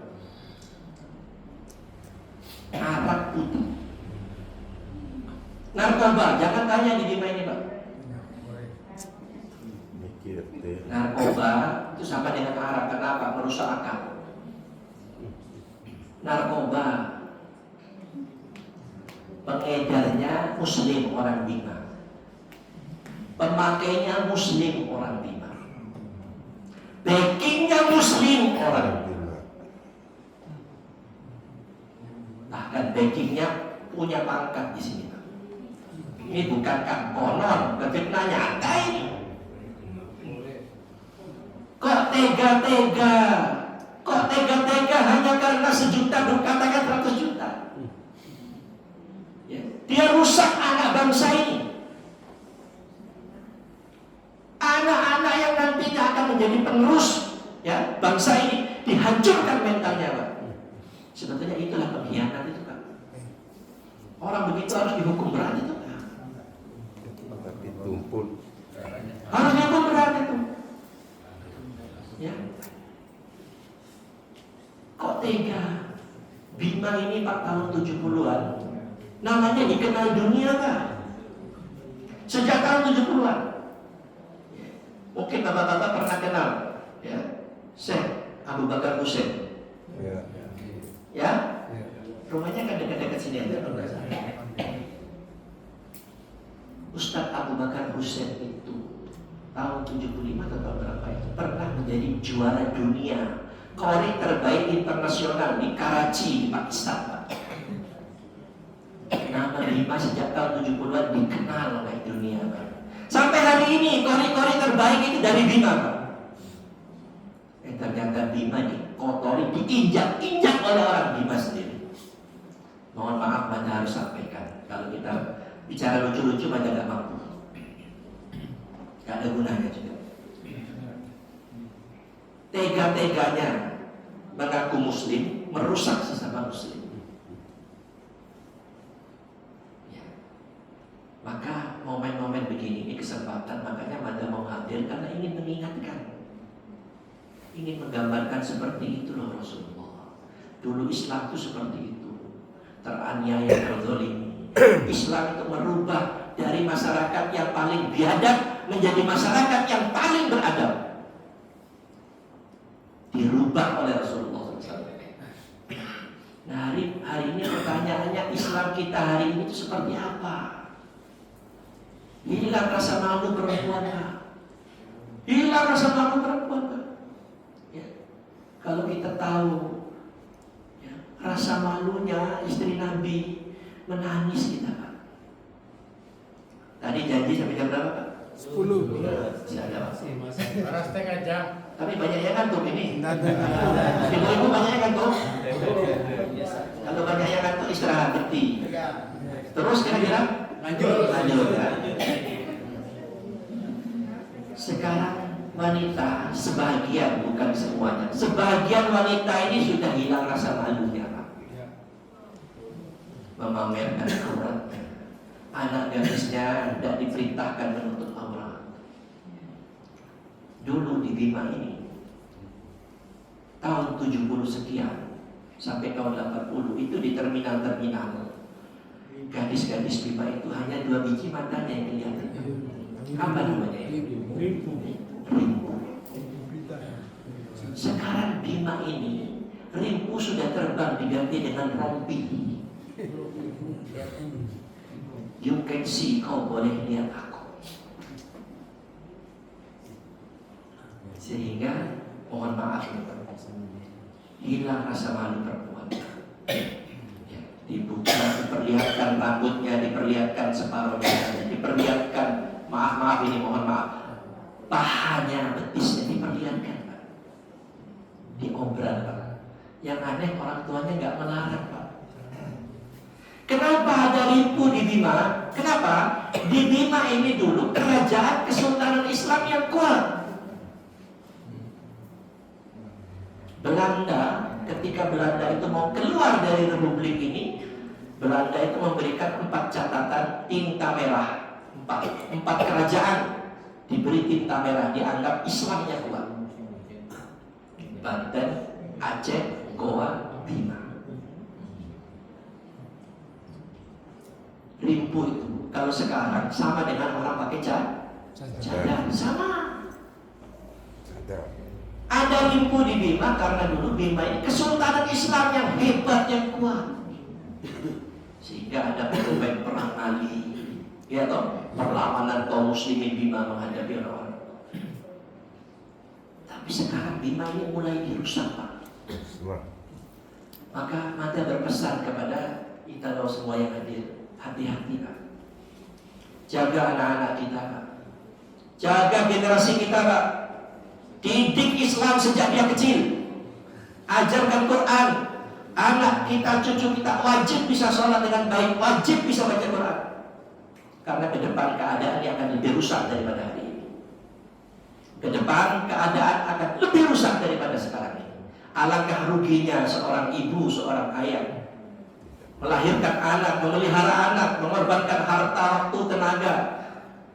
Arak putih. Narkoba, jangan tanya di Bima ini Pak. Mikir deh. Narkoba itu sama dengan arak, kenapa? Merusak akal. Narkoba pengedarnya Muslim orang Bima. Pemakainya Muslim orang Bima. Backingnya Muslim orang Bima. Bahkan backingnya punya pangkat di sini. Ini bukan konon, fitnah nyata ini. Kok tega-tega? Kok tega-tega hanya karena 1 juta berkatakan 100 juta? Ya. Dia rusak anak bangsa ini. Anak-anak yang nantinya akan menjadi penerus ya bangsa ini dihancurkan mentalnya Pak. Sebetulnya itulah pengkhianat itu Pak. Orang begitu harus dihukum berat itu Pak. Ditumpul. Harus dihukum berat itu. Ya. Kok tega? Bima ini Pak tahun 70-an. Namanya dikenal dunia Pak. Sejak tahun 70-an. Mungkin bapak-bapak pernah kenal ya, Syekh Abu Bakar Hussein. Ya. Ya? Rumahnya kan dekat-dekat sini aja kalau nggak salah. Ustadz Abu Bakar Hussein itu tahun 75 atau tahun berapa itu pernah menjadi juara dunia qori terbaik internasional di Karachi di Pakistan Pak. Nama Bima sejak tahun 70-an dikenal oleh dunia Pak. Sampai hari ini kori-kori terbaik itu dari Bima Pak. Ternyata Bima dikotori, diinjak-injak oleh orang Bima sendiri. Mohon maaf Banda harus sampaikan. Kalau kita bicara lucu-lucu Banda gak mampu. Gak ada gunanya juga. Tega-teganya mengaku muslim, merusak sesama muslim. kesempatan, makanya Mada mau hadir karena ingin mengingatkan, ingin menggambarkan seperti itu loh Rasulullah. Dulu Islam itu seperti itu, teraniaya, terzolimi. Islam itu merubah dari masyarakat yang paling biadab menjadi masyarakat yang paling beradab. Dirubah oleh Rasulullah SAW. Nah hari ini pertanyaannya, Islam kita hari ini itu seperti apa? Hilang rasa malu perempuan, hilang rasa malu perempuan. Ya. Kalau kita tahu ya, rasa malunya istri Nabi, menangis kita Pak. Tadi janji sampai jam berapa Pak? 10. Karena setengah jam. Tapi banyak yang ngantuk ini. Ibu-ibu banyak yang ngantuk. Kalau banyak yang ngantuk istirahat berhenti. Terus kira-kira lanjut ya. Sekarang wanita sebagian, bukan semuanya, sebagian wanita ini sudah hilang rasa malunya Pak. Memamerkan auratnya. Anak gadisnya tidak diperintahkan menutup aurat. Dulu di Bima ini tahun 70 sekian sampai tahun 80 itu di terminal-terminal, gadis-gadis Bima itu hanya 2 biji matanya yang kelihatan. Apa namanya itu? Rimpu. Sekarang Bima ini rimpu sudah terbang diganti dengan rompi. You can see, kau boleh lihat aku. Sehingga mohon maaf, hilang rasa malu perempuan. Ya, dibuka, diperlihatkan rambutnya, diperlihatkan separuhnya, diperlihatkan, maaf ini mohon maaf, pahanya, betisnya diperlihatkan Pak. Diobral Pak. Yang aneh orang tuanya nggak melarang Pak. Kenapa ada rimpu di Bima? Kenapa? Di Bima ini dulu kerajaan Kesultanan Islam yang kuat. Belanda, ketika Belanda itu mau keluar dari republik ini, Belanda itu memberikan 4 catatan tinta merah. 4 kerajaan diberi tinta merah, dianggap Islamnya kuat. Banten, Aceh, Goa, Bima. Rimpu itu kalau sekarang sama dengan orang pakai cadar, sama. Ada rimpu di Bima karena dulu Bima ini Kesultanan Islam yang hebat, yang kuat, sehingga ada pemain perang Ali, ya toh, perlawanan kaum muslimin Bima menghadapi orang-orang. Tapi sekarang Bima ini mulai dirusak Pak. Maka Mata berpesan kepada kita semua yang hadir, hati-hati Pak. Jaga anak-anak kita Pak. Jaga generasi kita Pak. Didik Islam sejak dia kecil. Ajarkan Quran. Anak kita, cucu kita wajib bisa sholat dengan baik, wajib bisa baca Quran. Karena ke depan keadaan yang akan lebih rusak daripada hari ini. Ke depan keadaan akan lebih rusak daripada sekarang ini. Alangkah ruginya seorang ibu, seorang ayah melahirkan anak, memelihara anak, mengorbankan harta, waktu, tenaga.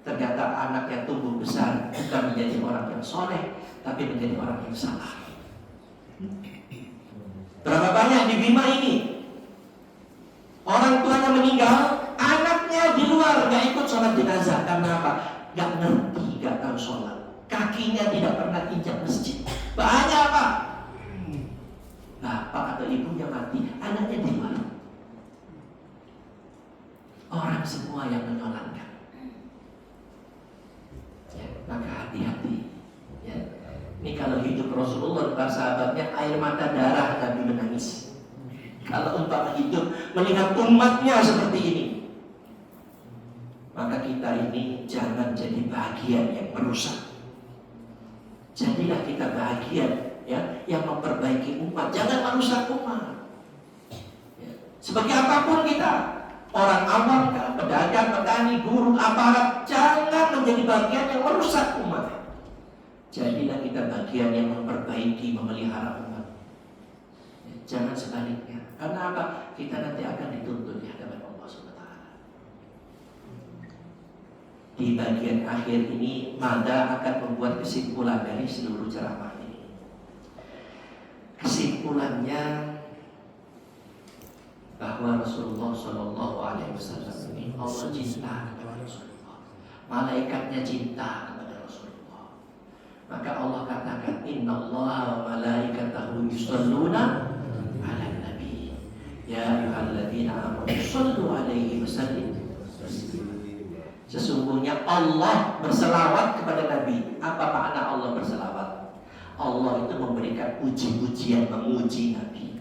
Ternyata anak yang tumbuh besar bukan menjadi orang yang soleh, tapi menjadi orang yang salah. Berapa banyak di Bima ini orang tuanya meninggal, anaknya di luar gak ikut sholat jenazah. Karena apa? Gak ngerti, gak tahu sholat, kakinya tidak pernah injak masjid. Banyak Pak. Bapak atau ibunya mati, anaknya di luar. Orang semua yang menyolatkan. Ya, maka hati-hati. Ya. Ini kalau hidup Rasulullah dan sahabatnya, air mata darah Nabi menangis. Kalau umpama hidup melihat umatnya seperti ini, maka kita ini jangan jadi bagian yang merusak. Jadilah kita bagian ya yang memperbaiki umat, jangan merusak umat. Ya. Sebagai apapun kita, orang awam, pedagang, petani, guru, aparat, jangan menjadi bagian yang merusak umat. Jadilah kita bagian yang memperbaiki, memelihara umat. Ya, jangan sebaliknya. Karena apa? Kita nanti akan dituntut di hadapan Allah SWT. di bagian akhir ini Mada akan membuat kesimpulan dari seluruh ceramah ini. Kesimpulannya bahwa Rasulullah Shallallahu Alaihi Wasallam ini Allah cinta kepada Rasulullah, malaikatnya cinta kepada Rasulullah. Maka Allah katakan Innallaha wa malaikatahu yusholluna 'alan nabi ya ayyuhalladzina amanu shollu 'alaihi wasallimu. Sesungguhnya Allah berselawat kepada Nabi. Apa makna Allah berselawat? Allah itu memberikan puji-pujian, memuji Nabi.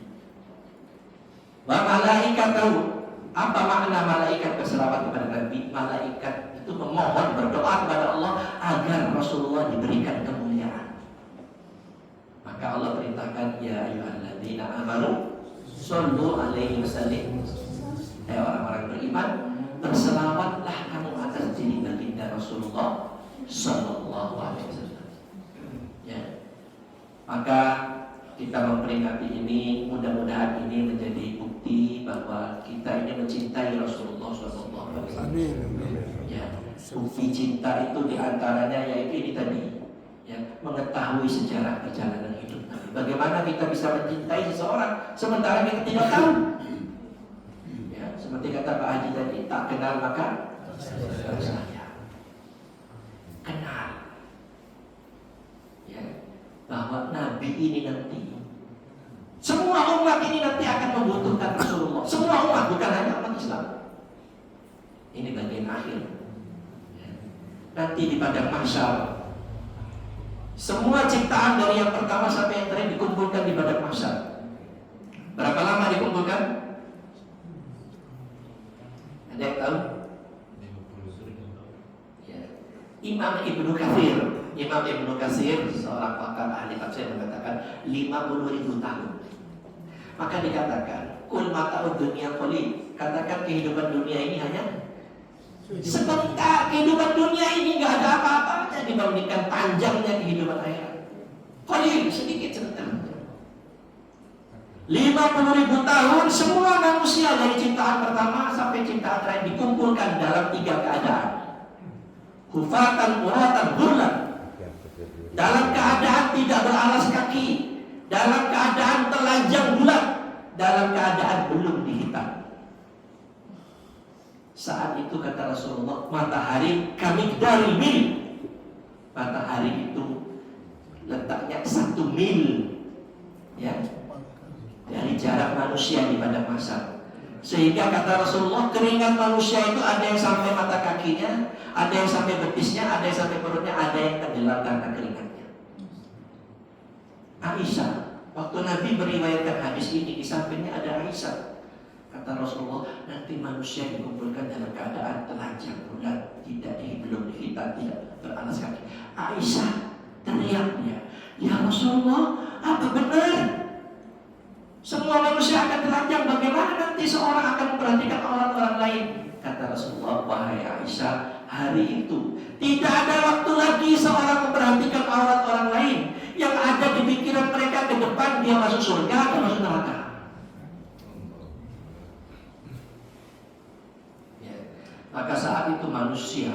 Wa malaikat tahu. Apa makna malaikat berselawat kepada Nabi? Malaikat itu memohon, berdoa kepada Allah agar Rasulullah diberikan kemuliaan. Maka Allah perintahkan ya ayyuhalladzina amanu shollu alaihi wasallim. Orang-orang beriman, berselawatlah kamu atas diri baginda Rasulullah Sallallahu Alaihi Wasallam. Ya. Maka kita memperingati ini, mudah-mudahan ini menjadi bukti bahwa kita ini mencintai Rasulullah Sallallahu Alaihi Wasallam. Ya. Bukti cinta itu diantaranya yaitu ini tadi, ya, mengetahui sejarah perjalanan hidup Nabi. Bagaimana kita bisa mencintai seseorang sementara kita tidak tahu? Seperti kata Pak Haji tadi, tak kenal maka saya kenal, ya, bahwa Nabi ini nanti, semua umat ini nanti akan membutuhkan Rasulullah. Semua umat, bukan hanya umat Islam. Ini bagian akhir, ya. Nanti di padang mahsyar, semua ciptaan dari yang pertama sampai yang terakhir dikumpulkan di padang mahsyar. Berapa lama dikumpulkan? Ada yang tahu? Ya. Imam Ibnu Katsir, seorang pakar ahli tafsir mengatakan 50.000 tahun. Maka dikatakan, kul mata'ud dunya qalil. Katakan kehidupan dunia ini hanya sebentar. Kehidupan dunia ini nggak ada apa-apanya dibandingkan panjangnya kehidupan akhirat. Qalil, sedikit sebentar. 50.000 tahun semua manusia dari ciptaan pertama sampai ciptaan terakhir dikumpulkan dalam 3 keadaan. Hufatan, uratan, hurlan. Dalam keadaan tidak beralas kaki, dalam keadaan telanjang bulat, dalam keadaan belum dihitam. Saat itu kata Rasulullah, matahari kami dari mil. Matahari itu letaknya 1 mil, ya, dari jarak manusia di padang mahsyar. Sehingga kata Rasulullah, keringat manusia itu ada yang sampai mata kakinya, ada yang sampai betisnya, ada yang sampai perutnya, ada yang tenggelam karena keringatnya. Aisyah, waktu Nabi meriwayatkan hadis ini, di sampingnya ada Aisyah. Kata Rasulullah, nanti manusia dikumpulkan dalam keadaan telanjang bulat, belum dihitam, tidak beralas kaki. Aisyah teriaknya, ya Rasulullah, apa benar? Semua manusia akan telanjang, bagaimana nanti seorang akan memperhatikan orang lain? Kata Rasulullah, wahai Aisyah, hari itu tidak ada waktu lagi seorang memperhatikan aurat orang lain. Yang ada di pikiran mereka ke depan, dia masuk surga atau masuk neraka. Ya. Maka saat itu manusia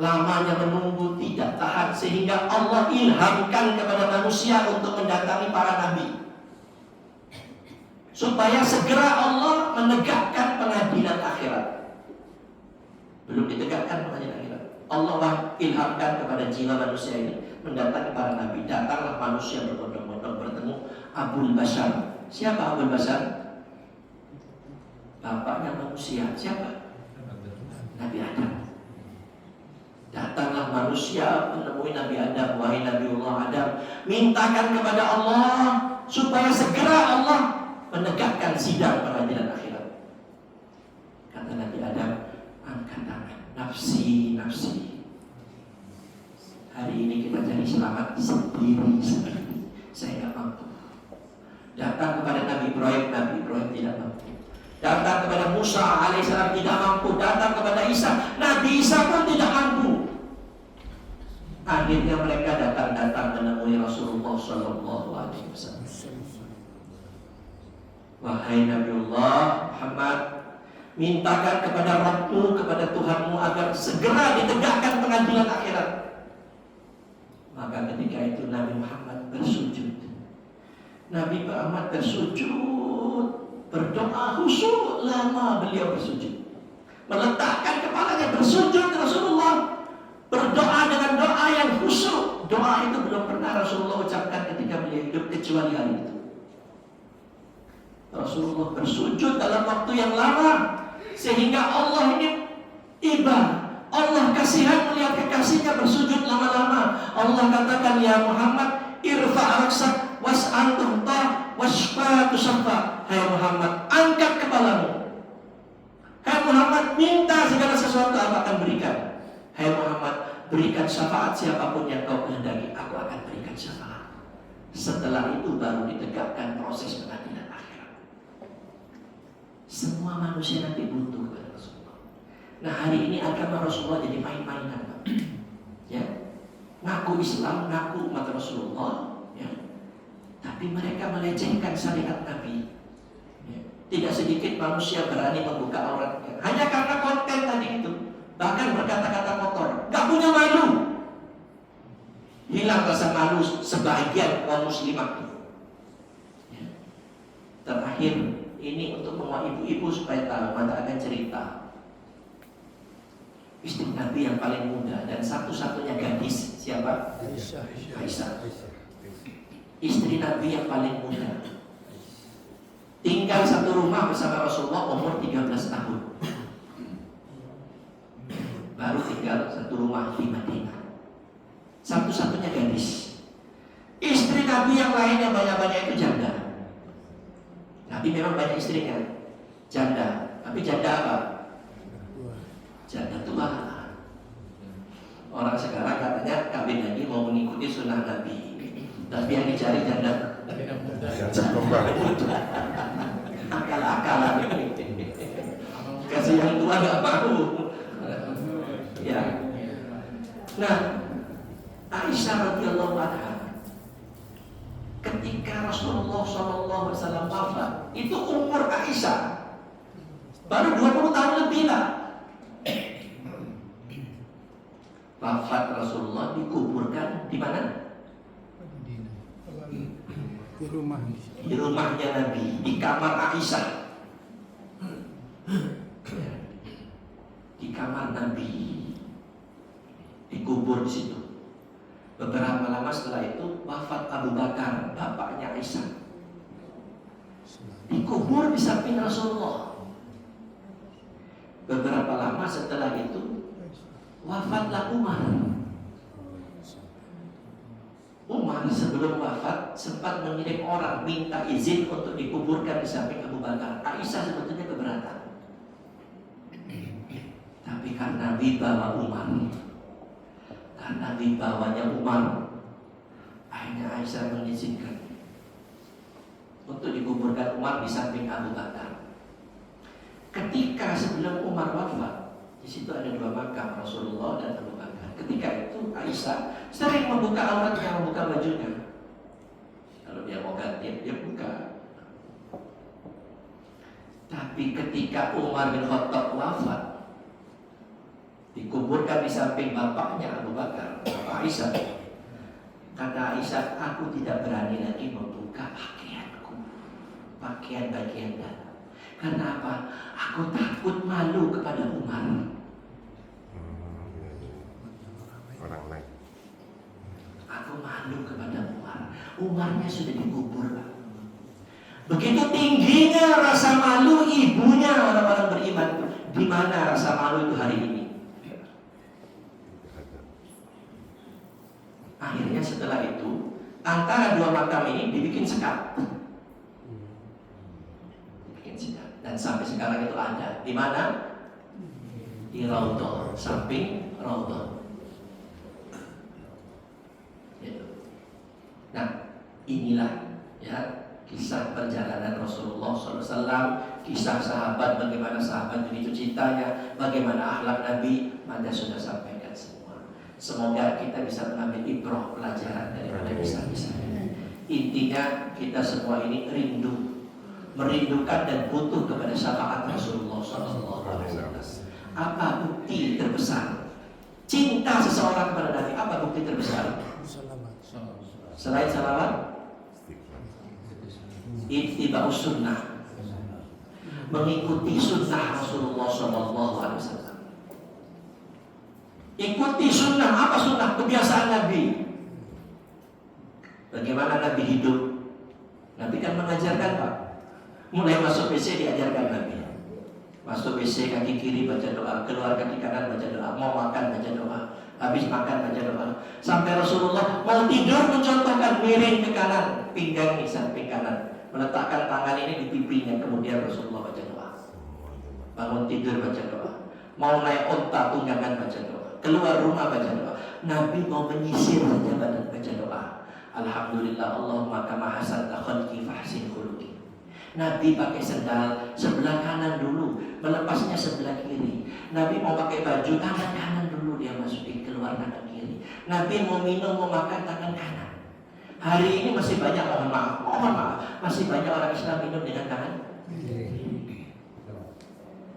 lamanya menunggu tidak tahan, sehingga Allah ilhamkan kepada manusia untuk mendatangi para nabi, supaya segera Allah menegakkan pengadilan akhirat. Belum ditegakkan pengadilan akhirat, Allah ilhamkan kepada jiwa manusia ini mendatangi para nabi. Datanglah manusia berbondong-bondong bertemu Abul Bashar. Siapa Abul Bashar? Bapaknya manusia. Siapa? Nabi Adam. Datanglah manusia menemui Nabi Adam. Wahai Nabiullah Adam, mintakan kepada Allah supaya segera Allah menegakkan sidang pengadilan akhirat. Kata Nabi Adam, angkat tangan, nafsi, nafsi. Hari ini kita cari selamat sendiri. Saya tidak mampu. Datang kepada Nabi Ibrahim tidak mampu. Datang kepada Musa alaihissalam tidak mampu. Datang kepada Isa, Nabi Isa pun tidak mampu. Akhirnya mereka datang menemui Rasulullah Sallallahu Alaihi Wasallam. Wahai Nabiullah Muhammad, Mintakan kepada Rabbmu, kepada Tuhanmu agar segera ditegakkan pengadilan akhirat. Maka ketika itu Nabi Muhammad bersujud. Nabi Muhammad bersujud, berdoa khusyuk, lama beliau bersujud. Meletakkan kepalanya bersujud Rasulullah, berdoa dengan doa yang khusyuk. Doa itu belum pernah Rasulullah ucapkan ketika beliau hidup kecuali hari itu. Rasulullah bersujud dalam waktu yang lama sehingga Allah ini iba, Allah kasihan melihat kekasihnya bersujud lama-lama. Allah katakan, ya Muhammad, irfa' raksak was'al tuhta wasfa tusaffa. Hai Muhammad, angkat kepalamu. Hai Muhammad, minta segala sesuatu aku akan berikan. Hai Muhammad, berikan syafaat siapapun yang kau kehendaki, aku akan berikan syafaat. Setelah itu baru ditegakkan proses pengadilan akhirat. Semua manusia nanti butuh kepada Rasulullah. Nah, hari ini agama Rasulullah jadi main-mainan, Pak. Ya, ngaku Islam, ngaku umat Rasulullah, ya. Tapi mereka melecehkan syariat Nabi. Ya. Tidak sedikit manusia berani membuka auratnya hanya karena konten tadi itu. Bahkan berkata-kata kotor, gak punya malu. Hilang rasa malu sebagian kaum muslimah. Ya. Terakhir, ini untuk semua ibu-ibu supaya tahu, maka akan cerita. Istri Nabi yang paling muda dan satu-satunya gadis, siapa? Aisyah. Istri Nabi yang paling muda. Tinggal satu rumah bersama Rasulullah umur 13 tahun. Baru tinggal satu rumah di Madinah. Satu-satunya gadis. Istri Nabi yang lain yang banyak-banyak itu janda. Nabi memang banyak istrinya, janda. Tapi janda apa? Janda tua. Orang sekarang katanya kawin lagi mau mengikuti sunnah Nabi, tapi yang dicari janda Kembali. akal-akalan. Kasih yang tua gak mau. Ya. Nah, Aisyah radhiyallahu anha ketika Rasulullah SAW wafat, itu umur Aisyah baru 20 tahun lebih lah. Wafat Rasulullah dikuburkan di mana? Di rumahnya Nabi, di kamar Aisyah. Di kamar Nabi, dikubur di situ. Beberapa lama setelah itu wafat Abu Bakar, bapaknya Aisyah, dikubur di samping Rasulullah. Beberapa lama setelah itu wafatlah Umar. Umar sebelum wafat sempat mengirim orang minta izin untuk dikuburkan di samping Abu Bakar. Aisyah sebetulnya keberatan, tapi karena wibawa Umar, karena wibawanya Umar, akhirnya Aisyah mengizinkan untuk dikuburkan Umar di samping Abu Bakar. Ketika sebelum Umar wafat, di situ ada dua makam, Rasulullah dan Abu Bakar. Ketika itu Aisyah sering membuka auratnya, membuka bajunya. Kalau dia mau ganti, dia buka. Tapi ketika Umar bin Khattab wafat, dikuburkan di samping bapaknya Abu Bakar, Bapak Aisyah. Kata Aisyah, aku tidak berani lagi membuka pakaianku, pakaian bagian dalam. Karena apa? Aku takut malu kepada Umar. Orang lain. Aku malu kepada Umar. Umarnya sudah dikubur, Pak. Begitu tingginya rasa malu ibunya orang-orang beriman. Di mana rasa malu itu hari ini? Akhirnya setelah itu antara dua makam ini dibikin sekat. Dibikin sekat. Dan sampai sekarang itu ada. Di mana? Di Raudhah, samping Raudhah. Nah, inilah ya kisah perjalanan Rasulullah SAW, kisah sahabat, bagaimana sahabat begitu cintanya, bagaimana akhlak Nabi, Anda sudah sampaikan semua. Semoga kita bisa mengambil ibrah pelajaran daripada kisah-kisah ini. Intinya kita semua ini rindu merindukan dan butuh kepada syafaat Rasulullah SAW. Apa bukti terbesar cinta seseorang kepada Nabi? Apa bukti terbesar? Selain salawat, ittiba'us sunnah, mengikuti sunnah Rasulullah SAW. Ikuti sunnah. Apa sunnah? Kebiasaan Nabi. Bagaimana Nabi hidup? Nabi kan mengajarkan, Pak. Mulai masuk WC diajarkan Nabi. Masuk WC kaki kiri baca doa, keluar kaki kanan baca doa, mau makan baca doa, habis makan baca doa. Sampai Rasulullah mau tidur mencontohkan miring ke kanan, pinggang di samping kanan, meletakkan tangan ini di pipinya, kemudian Rasulullah baca doa. Bangun tidur baca doa, mau naik onta tunggangan baca doa, keluar rumah baca doa. Nabi mau menyisir saja baca doa. Alhamdulillah, Allahumma kama hasanta khalqi fahsin khuluqi. Nabi pakai sendal sebelah kanan dulu, melepasnya sebelah kiri. Nabi mau pakai baju tangan kanan dulu, dia masukin, keluar tangan kiri. Nabi mau minum, mau makan tangan kanan. Hari ini masih banyak, mohon maaf, masih banyak orang Islam minum dengan tangan kiri.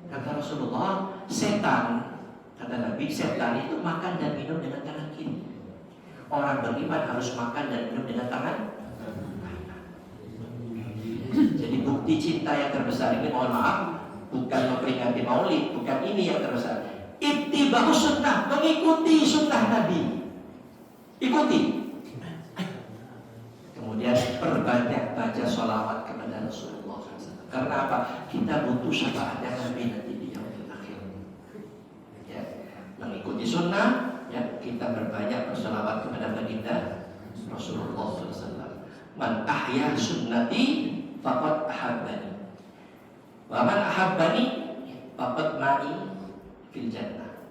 Kata Rasulullah, kata Nabi, setan itu makan dan minum dengan tangan kiri. Orang beriman harus makan dan minum dengan tangan. Jadi bukti cinta yang terbesar ini, mohon maaf, bukan memperingati maulid, bukan ini yang terbesar. Ittiba'us sunnah, mengikuti sunnah Nabi. Ikuti. Kemudian perbanyak baca sholawat kepada Rasulullah SAW. Karena apa? Kita butuh syafaatnya Nabi nanti di yaumil akhir. Ya, mengikuti sunnah, ya, kita berbanyak bersolawat kepada baginda Rasulullah SAW. Man ahya sunnati faqad ahabbani, wa man ahabbani faqad ma'i fil jannah.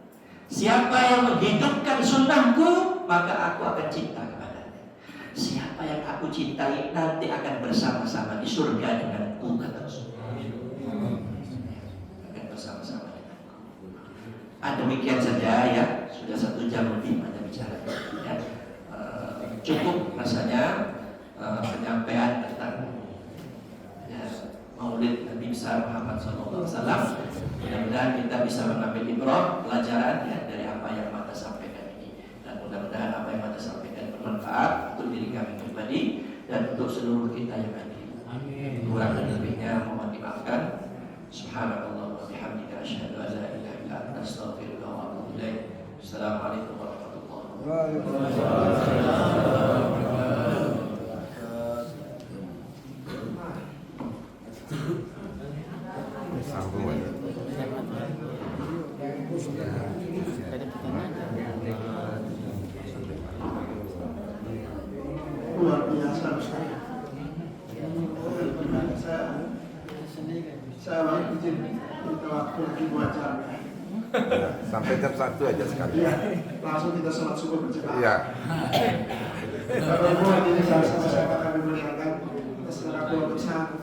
Siapa yang menghidupkan sunnahku, maka aku akan cinta kepadanya. Siapa yang aku cintai nanti akan bersama-sama di surga denganku, kata Rasulullah. Akan bersama-sama denganku. Demikian saja ya, sudah 1 jam lebih pada bicara. Ya. Cukup rasanya penyampaian tentang maulid Nabi besar Muhammad SAW. Mudah-mudahan kita bisa mengambil ibrah, pelajaran ya, dari apa yang Mata sampaikan ini. Dan mudah-mudahan apa yang Mata sampaikan bermanfaat untuk diri kami pribadi dan untuk seluruh kita yang hadir. Amin. Kurang dan lebihnya mohon dimaafkan. Subhanallah wa bihamdika asyhadu an la ilaha illa anta astaghfiruka wa atubu ilaik. Assalamualaikum warahmatullahi wabarakatuh. Sambung aja. Luar biasa Ustaz. Saya izin kita waktu lagi 2 jam. Ya, sampai jam 1 aja sekali. Iya, langsung kita sholat subuh berjamaah. Iya. Bapak Ibu hadirin yang sama-sama kami muliakan, secara keluar besar